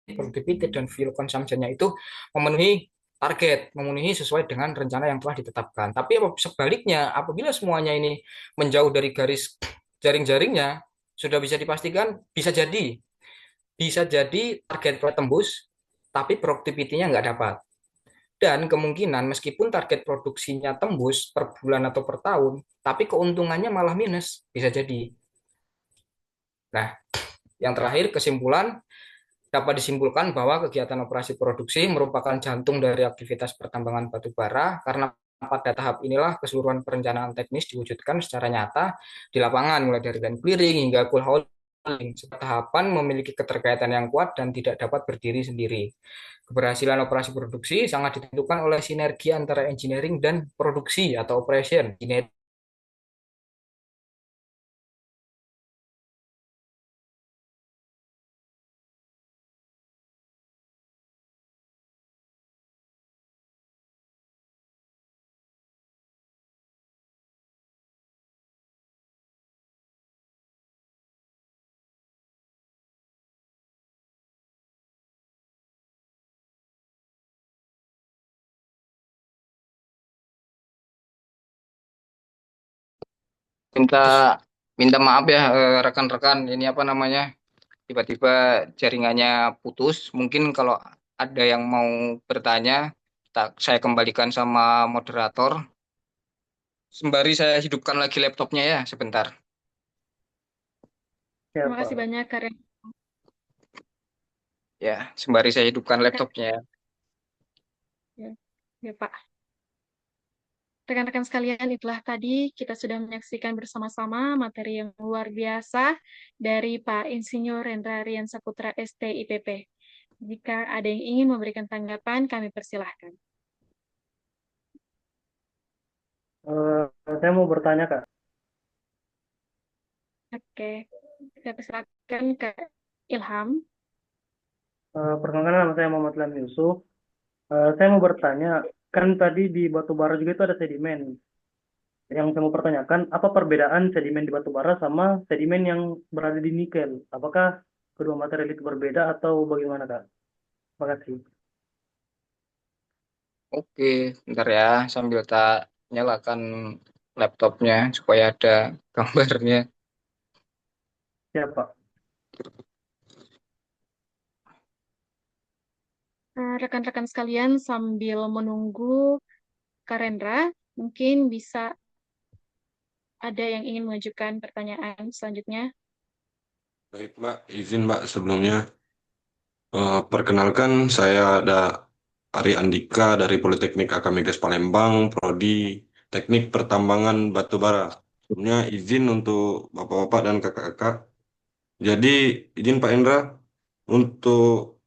productivity dan fuel consumption-nya itu memenuhi target, memenuhi sesuai dengan rencana yang telah ditetapkan. Tapi sebaliknya, apabila semuanya ini menjauh dari garis jaring-jaringnya, sudah bisa dipastikan bisa jadi target telah tembus, tapi productivity-nya nggak dapat. Dan kemungkinan meskipun target produksinya tembus per bulan atau per tahun, tapi keuntungannya malah minus, bisa jadi. Nah, yang terakhir kesimpulan, dapat disimpulkan bahwa kegiatan operasi produksi merupakan jantung dari aktivitas pertambangan batu bara karena pada tahap inilah keseluruhan perencanaan teknis diwujudkan secara nyata di lapangan mulai dari line clearing hingga cool hauling. Setiap tahapan memiliki keterkaitan yang kuat dan tidak dapat berdiri sendiri. Keberhasilan operasi produksi sangat ditentukan oleh sinergi antara engineering dan produksi atau operation. Minta minta maaf ya rekan-rekan, ini apa namanya, tiba-tiba jaringannya putus. Mungkin kalau ada yang mau bertanya, saya kembalikan sama moderator. Sembari saya hidupkan lagi laptopnya ya, sebentar. Ya, Terima Pak. kasih banyak, Karen. Ya, sembari saya hidupkan laptopnya ya. Ya, ya, Pak. Rekan-rekan sekalian, itulah tadi kita sudah menyaksikan bersama-sama materi yang luar biasa dari Pak Insinyur Rendra Rian Saputra STIPP. Jika ada yang ingin memberikan tanggapan, kami persilahkan. Saya mau bertanya, Kak. Oke, saya persilakan ke Ilham. Perkenalkan, nama saya Muhammad Lam Yusuf. Saya mau bertanya, kan tadi di batu bara juga itu ada sedimen. Yang saya mau pertanyakan, apa perbedaan sedimen di batu bara sama sedimen yang berada di nikel? Apakah kedua material itu berbeda atau bagaimana, Kak? Terima kasih. Oke, bentar ya, sambil tak nyalakan laptopnya supaya ada gambarnya. Siap, Pak. Rekan-rekan sekalian, sambil menunggu Karendra, mungkin bisa ada yang ingin mengajukan pertanyaan selanjutnya. Baik, Mbak. Izin, Mbak, sebelumnya. Perkenalkan, saya ada Ari Andika dari Politeknik Akamegas Palembang, Prodi Teknik Pertambangan Batubara. Sebelumnya izin untuk Bapak-Bapak dan Kakak-Kakak. Jadi izin Pak Indra, untuk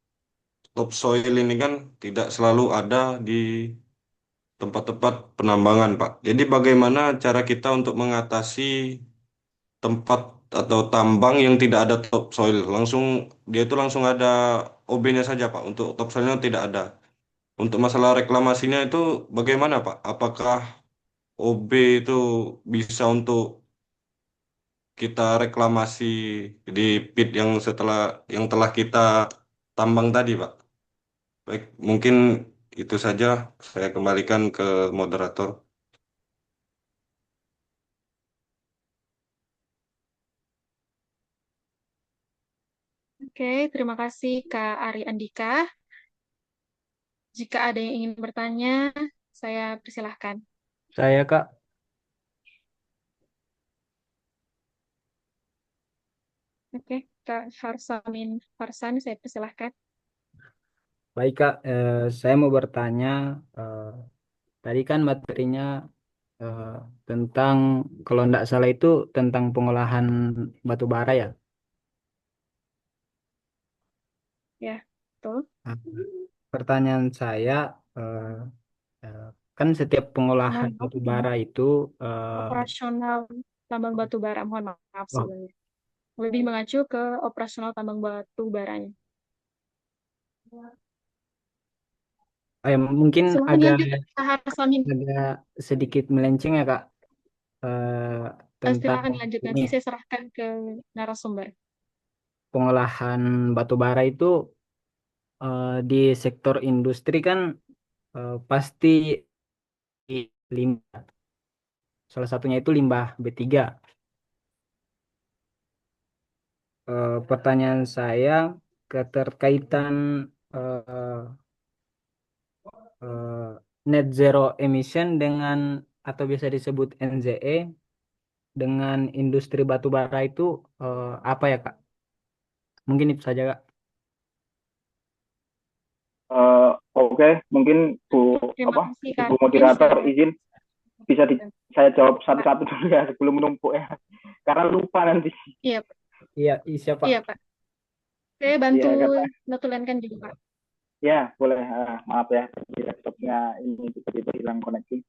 topsoil ini kan tidak selalu ada di tempat-tempat penambangan, Pak. Jadi bagaimana cara kita untuk mengatasi tempat atau tambang yang tidak ada topsoil? Langsung dia itu langsung ada OB-nya saja, Pak. Untuk topsoilnya tidak ada. Untuk masalah reklamasinya itu bagaimana, Pak? Apakah OB itu bisa untuk kita reklamasi di pit yang yang telah kita tambang tadi, Pak? Baik, mungkin itu saja. Saya kembalikan ke moderator. Oke, terima kasih Kak Ari Andika. Jika ada yang ingin bertanya, saya persilahkan. Saya Kak, Oke, Kak Harsamin Farsan, saya persilahkan. baik Kak. Saya mau bertanya. eh, Tadi kan materinya eh, tentang, kalau tidak salah itu tentang pengolahan batu bara ya. Ya, betul. Nah, pertanyaan saya, eh, eh, kan setiap pengolahan Mohon maaf, batu bara itu, operasional tambang batu bara. Mohon maaf oh, sebelumnya. Lebih mengacu ke operasional tambang batu baranya. mungkin Silahkan agak dilanjut, Kak Harsamin. agak sedikit melenceng ya Kak, eh, tentang Silakan dilanjut, ini nanti saya serahkan ke narasumber. pengolahan batu bara itu, di sektor industri kan pasti limbah. Salah satunya itu limbah B3. Pertanyaan saya, keterkaitan eh, eh, net zero emission dengan, atau biasa disebut NZE, dengan industri batu bara itu apa ya Kak? Mungkin itu saja Kak. Oke, mungkin Terima kasih, Kak Bu Harsamin. moderator izin bisa saya jawab satu-satu dulu ya sebelum menumpuk ya, karena lupa nanti. Iya, Pak. Iya, siapa? Iya, Pak. Saya bantu Ya, karena notulenkan juga, Pak. ya boleh. Maaf ya, di laptopnya ini tiba-tiba hilang koneksi.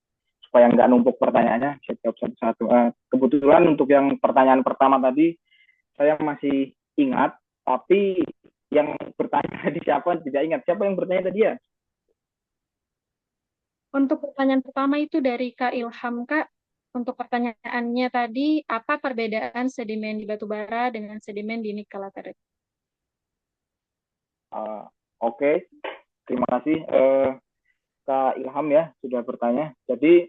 Supaya nggak numpuk pertanyaannya, saya jawab satu-satu. Kebetulan untuk yang pertanyaan pertama tadi, saya masih ingat, tapi yang bertanya tadi siapa tidak ingat. Siapa yang bertanya tadi ya? Untuk pertanyaan pertama itu dari Kak Ilham, Kak. Untuk pertanyaannya tadi, apa perbedaan sedimen di batu bara dengan sedimen di nikel laterite? Oke, terima kasih Kak Ilham ya sudah bertanya. Jadi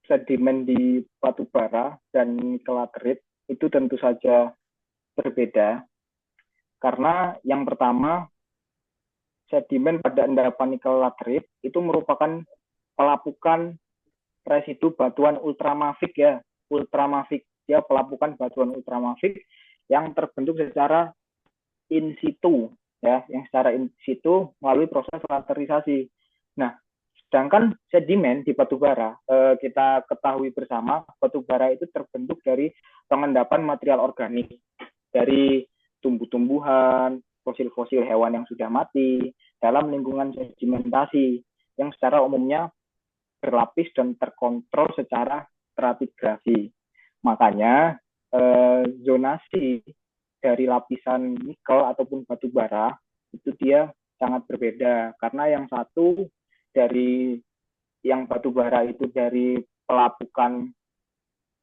sedimen di batu bara dan nikel laterite itu tentu saja berbeda, karena yang pertama, sedimen pada endapan nikel laterite itu merupakan pelapukan residu batuan ultramafik ya, ultramafik, ya, pelapukan batuan ultramafik yang terbentuk secara in situ ya, yang secara in situ melalui proses laterisasi. Nah, sedangkan sedimen di batu bara, kita ketahui bersama, batu bara itu terbentuk dari pengendapan material organik dari tumbuh-tumbuhan, fosil-fosil hewan yang sudah mati dalam lingkungan sedimentasi yang secara umumnya berlapis dan terkontrol secara stratigrafi. Makanya zonasi dari lapisan nikel ataupun batu bara itu dia sangat berbeda, karena yang satu dari yang batu bara itu dari pelapukan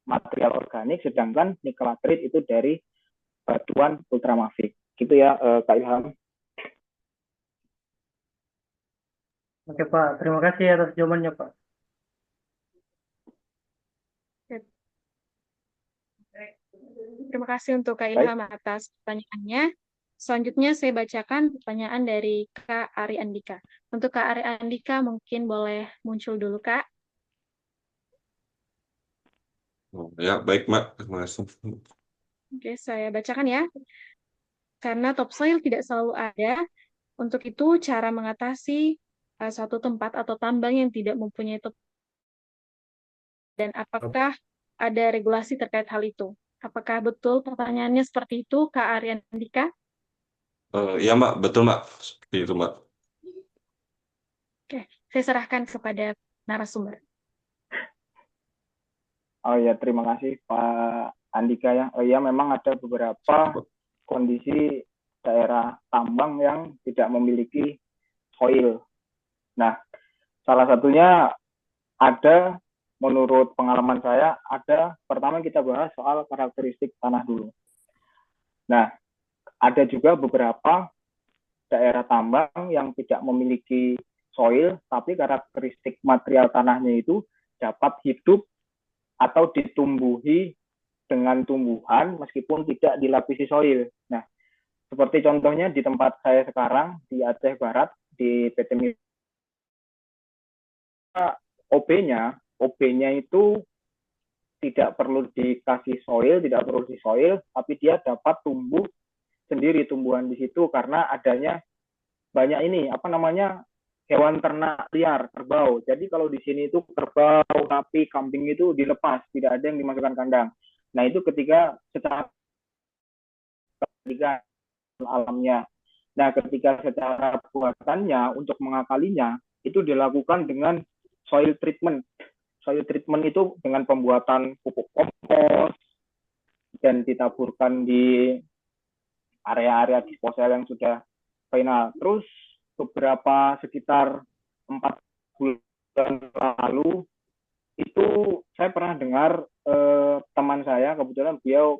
material organik, sedangkan nikel laterite itu dari batuan ultramafik. Gitu ya Kak Ilham. Oke Pak, terima kasih atas jawabannya Pak. Terima kasih untuk Kak Ilham atas pertanyaannya. Selanjutnya saya bacakan pertanyaan dari Kak Ari Andika. Untuk Kak Ari Andika mungkin boleh muncul dulu, Kak. Ya, baik, Mbak. Terima kasih. Oke, saya bacakan ya. Karena topsoil tidak selalu ada, untuk itu cara mengatasi suatu tempat atau tambang yang tidak mempunyai Dan apakah ada regulasi terkait hal itu? Apakah betul pertanyaannya seperti itu, Kak Aryan Dika? Ya Mbak, betul Mbak. Seperti itu Mbak. Oke, saya serahkan kepada narasumber. Oh ya, terima kasih Pak Andika ya. Oh ya, memang ada beberapa kondisi daerah tambang yang tidak memiliki soil. Nah, salah satunya ada, menurut pengalaman saya, ada, pertama kita bahas soal karakteristik tanah dulu. Nah, ada juga beberapa daerah tambang yang tidak memiliki soil, tapi karakteristik material tanahnya itu dapat hidup atau ditumbuhi dengan tumbuhan meskipun tidak dilapisi soil. Nah, seperti contohnya di tempat saya sekarang di Aceh Barat di PT OB-nya itu tidak perlu dikasih soil, tidak perlu di soil, tapi dia dapat tumbuh sendiri tumbuhan di situ karena adanya banyak ini hewan ternak liar, kerbau. Jadi kalau di sini itu kerbau, sapi, kambing itu dilepas, tidak ada yang dimasukkan kandang. Nah itu ketika alamnya. Nah ketika secara buatannya untuk mengakalinya itu dilakukan dengan soil treatment. Soil treatment itu dengan pembuatan pupuk kompos dan ditaburkan di area-area disposal yang sudah final. Terus beberapa sekitar 4 bulan lalu itu saya pernah dengar teman saya, kebetulan beliau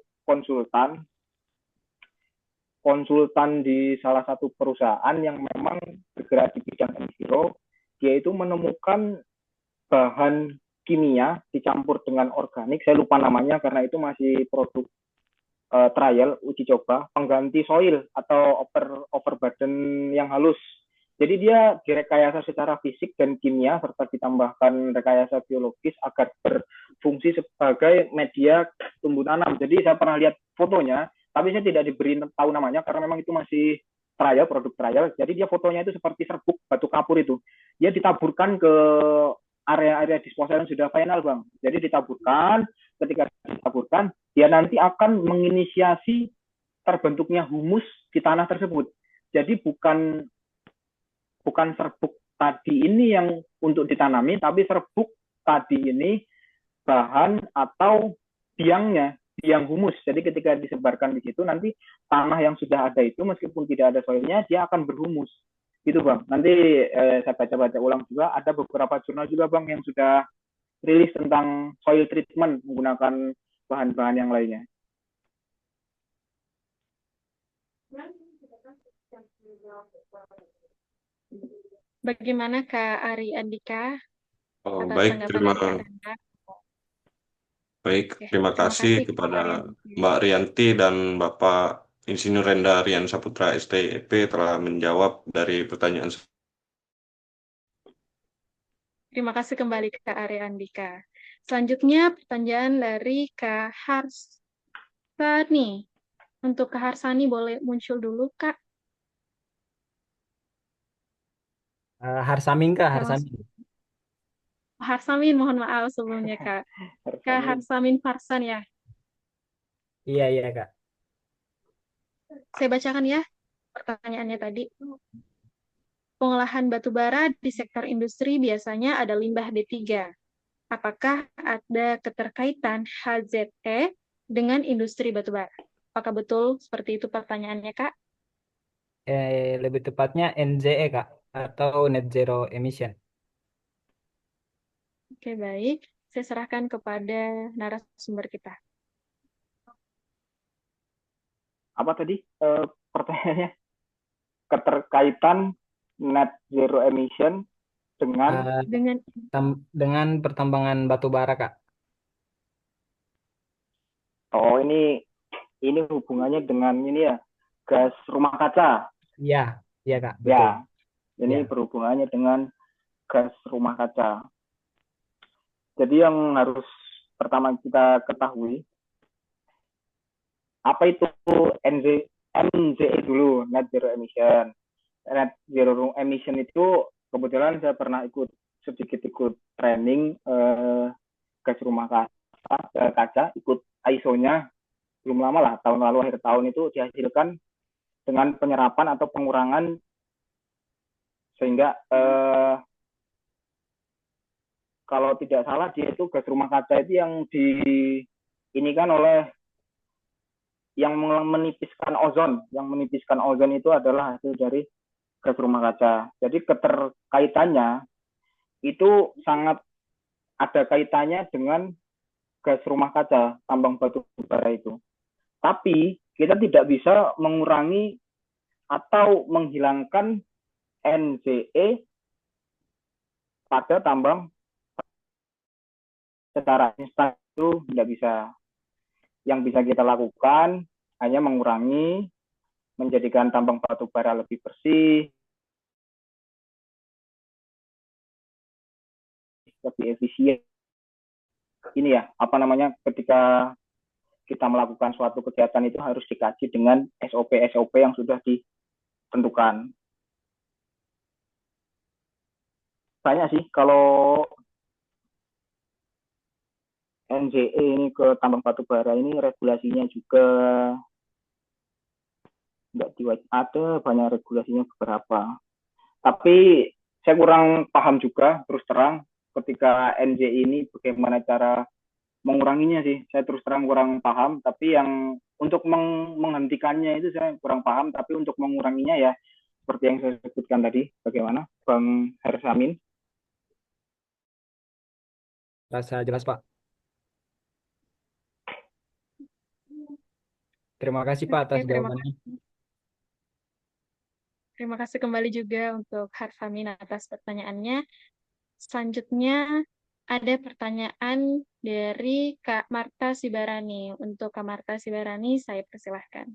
konsultan di salah satu perusahaan yang memang bergerak di bidang enviro. Dia itu menemukan bahan kimia dicampur dengan organik, saya lupa namanya karena itu masih produk trial, uji coba, pengganti soil atau overburden yang halus. Jadi dia direkayasa secara fisik dan kimia serta ditambahkan rekayasa biologis agar berfungsi sebagai media tumbuh tanam. Jadi saya pernah lihat fotonya, tapi saya tidak diberi tahu namanya karena memang itu masih trial, produk trial. Jadi dia fotonya itu seperti serbuk batu kapur itu. Dia ditaburkan ke area-area disposal yang sudah final, Bang. Jadi ditaburkan, ketika ditaburkan, dia nanti akan menginisiasi terbentuknya humus di tanah tersebut. Jadi bukan serbuk tadi ini yang untuk ditanami, tapi serbuk tadi ini bahan atau biang humus. Jadi ketika disebarkan di situ, nanti tanah yang sudah ada itu meskipun tidak ada soilnya, dia akan berhumus. Gitu Bang. Nanti saya baca-baca ulang juga, ada beberapa jurnal juga Bang yang sudah rilis tentang soil treatment menggunakan bahan-bahan yang lainnya. Bagaimana Kak Ari Andika? Baik, terima kasih kepada Mbak Rianti dan Bapak Insinyur Renda Rian Saputra STEP telah menjawab dari pertanyaan. Terima kasih kembali Kak Ari Andika. Selanjutnya pertanyaan dari Kak Harsani. Untuk Kak Harsani boleh muncul dulu Kak. Harsamin Kak, Harsamin. Harsamin, mohon maaf sebelumnya Kak. Kak Harsamin Farsan ya. Iya Kak. Saya bacakan ya pertanyaannya tadi. Pengolahan batu bara di sektor industri biasanya ada limbah B3. Apakah ada keterkaitan HZE dengan industri batu bara? Apakah betul seperti itu pertanyaannya Kak? Lebih tepatnya NZE Kak, atau Net Zero Emission. Oke, baik. Saya serahkan kepada narasumber kita. Apa tadi pertanyaannya? Keterkaitan net zero emission dengan pertambangan batu bara Kak. Oh, ini hubungannya dengan ini ya, gas rumah kaca. Iya Kak, betul. Ya, ini berhubungannya dengan gas rumah kaca. Jadi yang harus pertama kita ketahui, apa itu NZE dulu, net zero emission. Net zero emission itu kebetulan saya pernah sedikit ikut training gas rumah kaca ikut ISO-nya belum lama lah, tahun lalu akhir tahun itu dihasilkan dengan penyerapan atau pengurangan sehingga kalau tidak salah dia itu gas rumah kaca itu yang diinikan oleh yang menipiskan ozon itu adalah hasil dari gas rumah kaca. Jadi keterkaitannya itu sangat ada kaitannya dengan gas rumah kaca, tambang batu bara itu. Tapi kita tidak bisa mengurangi atau menghilangkan NZE pada tambang secara instan itu tidak bisa. Yang bisa kita lakukan hanya mengurangi, menjadikan tambang batu bara lebih bersih, lebih efisien. Ini ya, ketika kita melakukan suatu kegiatan itu harus dikaji dengan SOP yang sudah ditentukan. Banyak sih kalau NZE ini ke tambang batu bara ini regulasinya juga nggak ada, banyak regulasinya beberapa. Tapi saya kurang paham juga terus terang ketika NZE ini bagaimana cara menguranginya sih. Saya terus terang kurang paham, tapi yang untuk menghentikannya itu saya kurang paham, tapi untuk menguranginya ya seperti yang saya sebutkan tadi. Bagaimana Bang Hersamin? Rasa jelas, Pak. Terima kasih, Pak, atas jawabannya. Terima kasih kembali juga untuk Harsamin atas pertanyaannya. Selanjutnya ada pertanyaan dari Kak Marta Sibarani. Untuk Kak Marta Sibarani, saya persilahkan.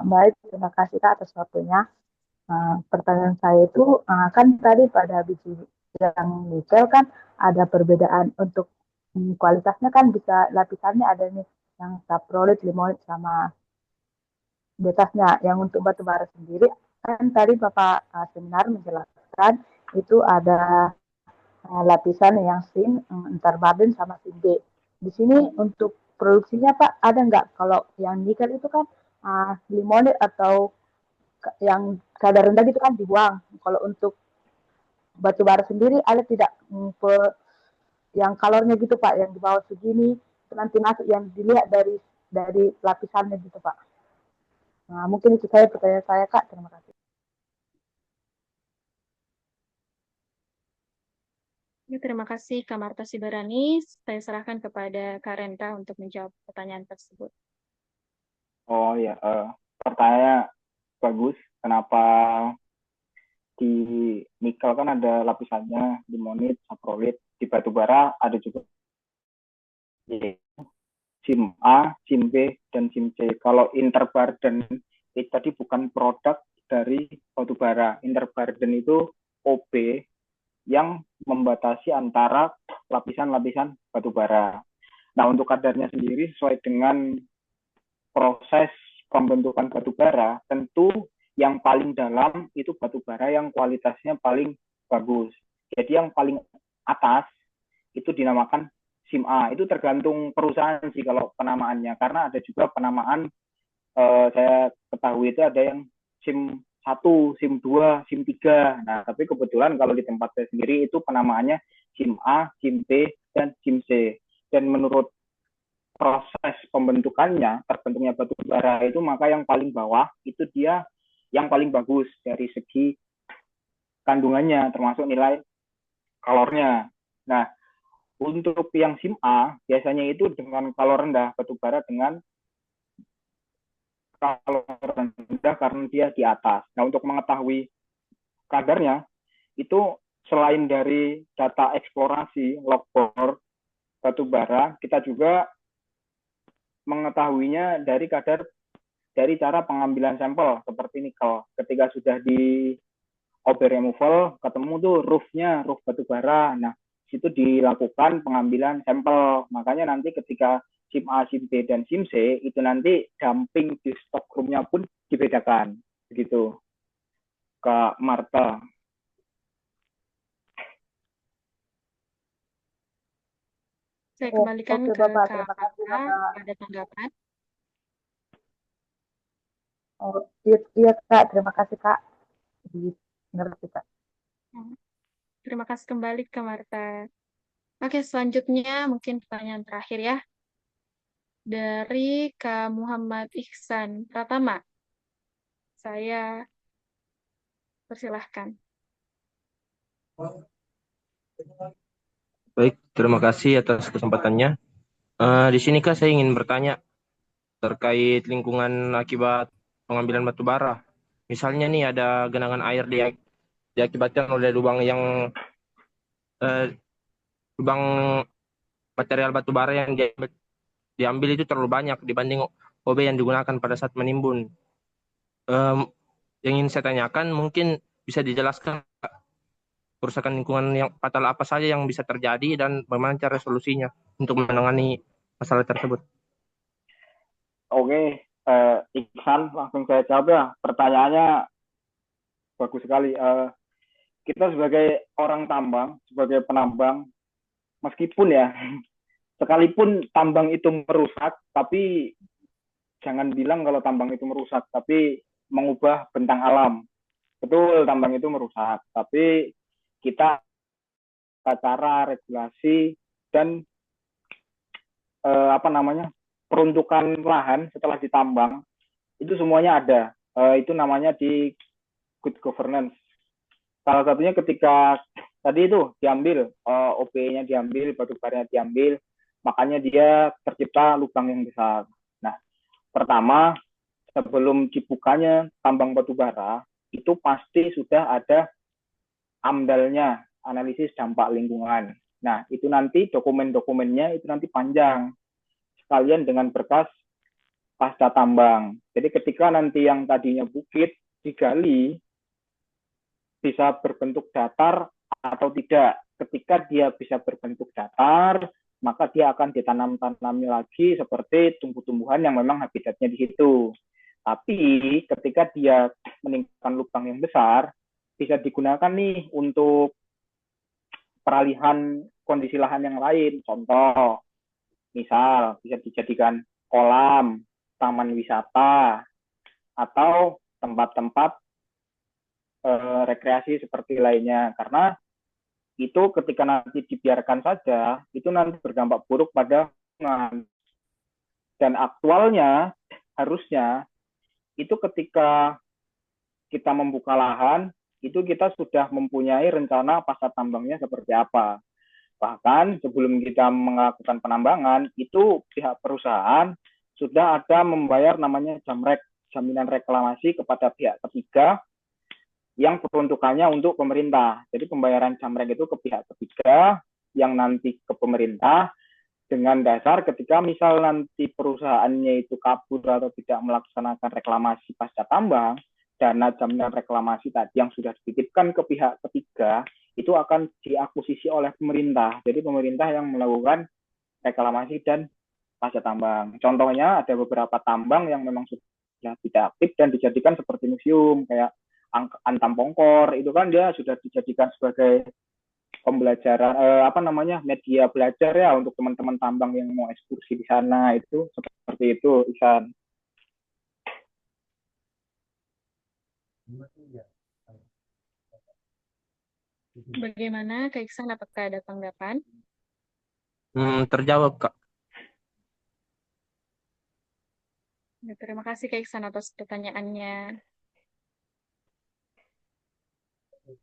Baik, terima kasih Kak atas waktunya. Pertanyaan saya itu, kan tadi pada biji yang nikel kan ada perbedaan untuk kualitasnya kan bisa lapisannya ada nih yang saprolit, limonit sama di atasnya. Yang untuk batu bara sendiri kan tadi Bapak seminar menjelaskan itu ada lapisan yang SIN, interbarden sama SIN B. Di sini untuk produksinya Pak ada nggak? Kalau yang nikel itu kan limonit atau yang kadar rendah itu kan dibuang. Kalau untuk batu bara sendiri ada tidak yang kalornya gitu Pak, yang di bawah segini nanti masuk yang dilihat dari lapisannya gitu Pak. Nah, mungkin itu saya pertanyaan saya Kak. Terima kasih. Terima kasih Kak Marta Sibarani. Saya serahkan kepada Kak Rendra untuk menjawab pertanyaan tersebut. Oh ya, pertanyaannya bagus. Kenapa di nikel kan ada lapisannya, limonit, saprolit, di batu bara ada juga SIM A, SIM B, dan SIM C. Kalau interbarden itu tadi bukan produk dari batu bara. Interbarden itu OB yang membatasi antara lapisan-lapisan batu bara. Nah, untuk kadarnya sendiri sesuai dengan proses pembentukan batu bara, tentu yang paling dalam itu batu bara yang kualitasnya paling bagus. Jadi yang paling atas itu dinamakan SIM A. Itu tergantung perusahaan sih kalau penamaannya, karena ada juga penamaan saya ketahui itu ada yang SIM 1, SIM 2, SIM 3. Nah, tapi kebetulan kalau di tempat saya sendiri itu penamaannya SIM A, SIM B, dan SIM C. Dan menurut proses pembentukannya, terbentuknya batu bara itu, maka yang paling bawah itu dia yang paling bagus dari segi kandungannya, termasuk nilai kalornya. Nah, untuk yang SIM A, biasanya itu dengan kalor rendah, batu bara dengan kalor rendah karena dia di atas. Nah, untuk mengetahui kadarnya, itu selain dari data eksplorasi, logbor batu bara, kita juga mengetahuinya dari kadar dari cara pengambilan sampel seperti nikel. Ketika sudah di OB removal, ketemu tuh roof batu bara. Nah, situ dilakukan pengambilan sampel. Makanya nanti ketika SIM A, SIM B, dan SIM C, itu nanti dumping di stock room-nya pun dibedakan. Begitu. Kak Marta. Saya kembalikan Oke ke Bapak, Kak terima kasih Marta. Bapak. Ada tanggapan? Oh, iya, iya Kak, terima kasih Kak. Ngerti Kak. Terima kasih kembali Kak Marta. Oke, selanjutnya mungkin pertanyaan terakhir ya. Dari Kak Muhammad Ihsan Pratama. Saya persilahkan. Baik, terima kasih atas kesempatannya. Di sini Kak, saya ingin bertanya terkait lingkungan akibat pengambilan batu bara. Misalnya nih ada genangan air diakibatkan oleh lubang material batu bara yang diambil itu terlalu banyak dibanding OB yang digunakan pada saat menimbun. Yang ingin saya tanyakan mungkin bisa dijelaskan kerusakan lingkungan yang fatal apa saja yang bisa terjadi dan bagaimana cara solusinya untuk menangani masalah tersebut. Oke, Iksan, langsung saya jawab ya. Pertanyaannya bagus sekali. Kita sebagai orang tambang, sebagai penambang, meskipun ya, sekalipun tambang itu merusak, tapi jangan bilang kalau tambang itu merusak, tapi mengubah bentang alam. Betul, tambang itu merusak, tapi kita cara regulasi dan peruntukan lahan setelah ditambang itu semuanya ada. Itu namanya di good governance. Salah satunya ketika tadi itu diambil, OP-nya diambil, batu baranya diambil, makanya dia tercipta lubang yang besar. Nah, pertama, sebelum dibukanya tambang batu bara, itu pasti sudah ada AMDAL-nya, analisis dampak lingkungan. Nah, itu nanti dokumen-dokumennya itu nanti panjang, sekalian dengan berkas pasca tambang. Jadi ketika nanti yang tadinya bukit digali, bisa berbentuk datar atau tidak. Ketika dia bisa berbentuk datar, maka dia akan ditanam-tanami lagi seperti tumbuh-tumbuhan yang memang habitatnya di situ. Tapi ketika dia meninggalkan lubang yang besar, bisa digunakan nih untuk peralihan kondisi lahan yang lain. Contoh, misal bisa dijadikan kolam, taman wisata, atau tempat-tempat rekreasi seperti lainnya. Karena itu ketika nanti dibiarkan saja, itu nanti berdampak buruk pada lingkungan. Dan aktualnya, harusnya, itu ketika kita membuka lahan, itu kita sudah mempunyai rencana pasca tambangnya seperti apa. Bahkan sebelum kita melakukan penambangan, itu pihak perusahaan sudah ada membayar namanya jamrek, jaminan reklamasi kepada pihak ketiga yang peruntukannya untuk pemerintah. Jadi pembayaran jamrek itu ke pihak ketiga yang nanti ke pemerintah dengan dasar ketika misal nanti perusahaannya itu kabur atau tidak melaksanakan reklamasi pasca tambang, dana jaminan reklamasi tadi yang sudah dititipkan ke pihak ketiga itu akan diakuisisi oleh pemerintah. Jadi pemerintah yang melakukan reklamasi dan pasca tambang. Contohnya ada beberapa tambang yang memang sudah tidak aktif dan dijadikan seperti museum kayak Antam Pongkor itu kan dia sudah dijadikan sebagai pembelajaran media belajar ya untuk teman-teman tambang yang mau ekskursi di sana, itu seperti itu, Isan. Bagaimana Kak Iksan, apakah ada tanggapan? Terjawab Kak. Terima kasih Kak Iksan atas pertanyaannya.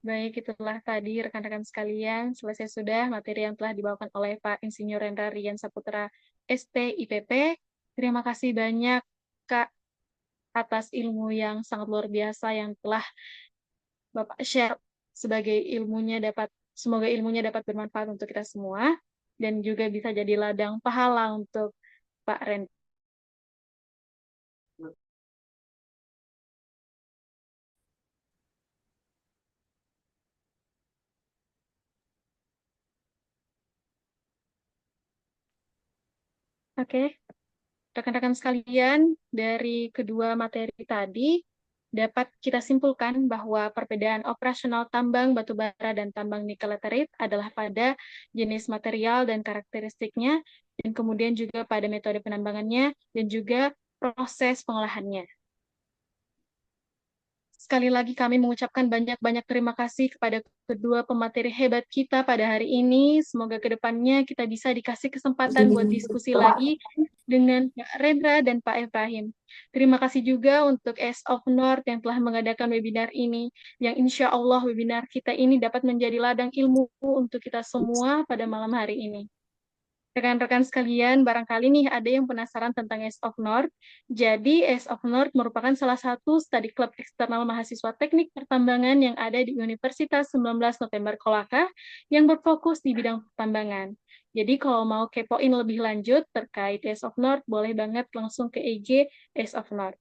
Baik, itulah tadi rekan-rekan sekalian, selesai sudah materi yang telah dibawakan oleh Pak Insinyur Rendra Rian Saputra, STIPP. Terima kasih banyak, Kak, atas ilmu yang sangat luar biasa yang telah Bapak share sebagai semoga ilmunya dapat bermanfaat untuk kita semua, dan juga bisa jadi ladang pahala untuk Pak Rendra. Oke, rekan-rekan sekalian, dari kedua materi tadi, dapat kita simpulkan bahwa perbedaan operasional tambang batubara dan tambang nikel laterite adalah pada jenis material dan karakteristiknya, dan kemudian juga pada metode penambangannya, dan juga proses pengolahannya. Sekali lagi kami mengucapkan banyak-banyak terima kasih kepada kedua pemateri hebat kita pada hari ini. Semoga kedepannya kita bisa dikasih kesempatan buat diskusi lagi dengan Pak Rendra dan Pak Ibrahim. Terima kasih juga untuk S of North yang telah mengadakan webinar ini, yang insya Allah webinar kita ini dapat menjadi ladang ilmu untuk kita semua pada malam hari ini. Rekan-rekan sekalian, barangkali nih ada yang penasaran tentang S of North. Jadi, S of North merupakan salah satu study club eksternal mahasiswa teknik pertambangan yang ada di Universitas 19 November Kolaka yang berfokus di bidang pertambangan. Jadi, kalau mau kepoin lebih lanjut terkait S of North, boleh banget langsung ke IG S of North.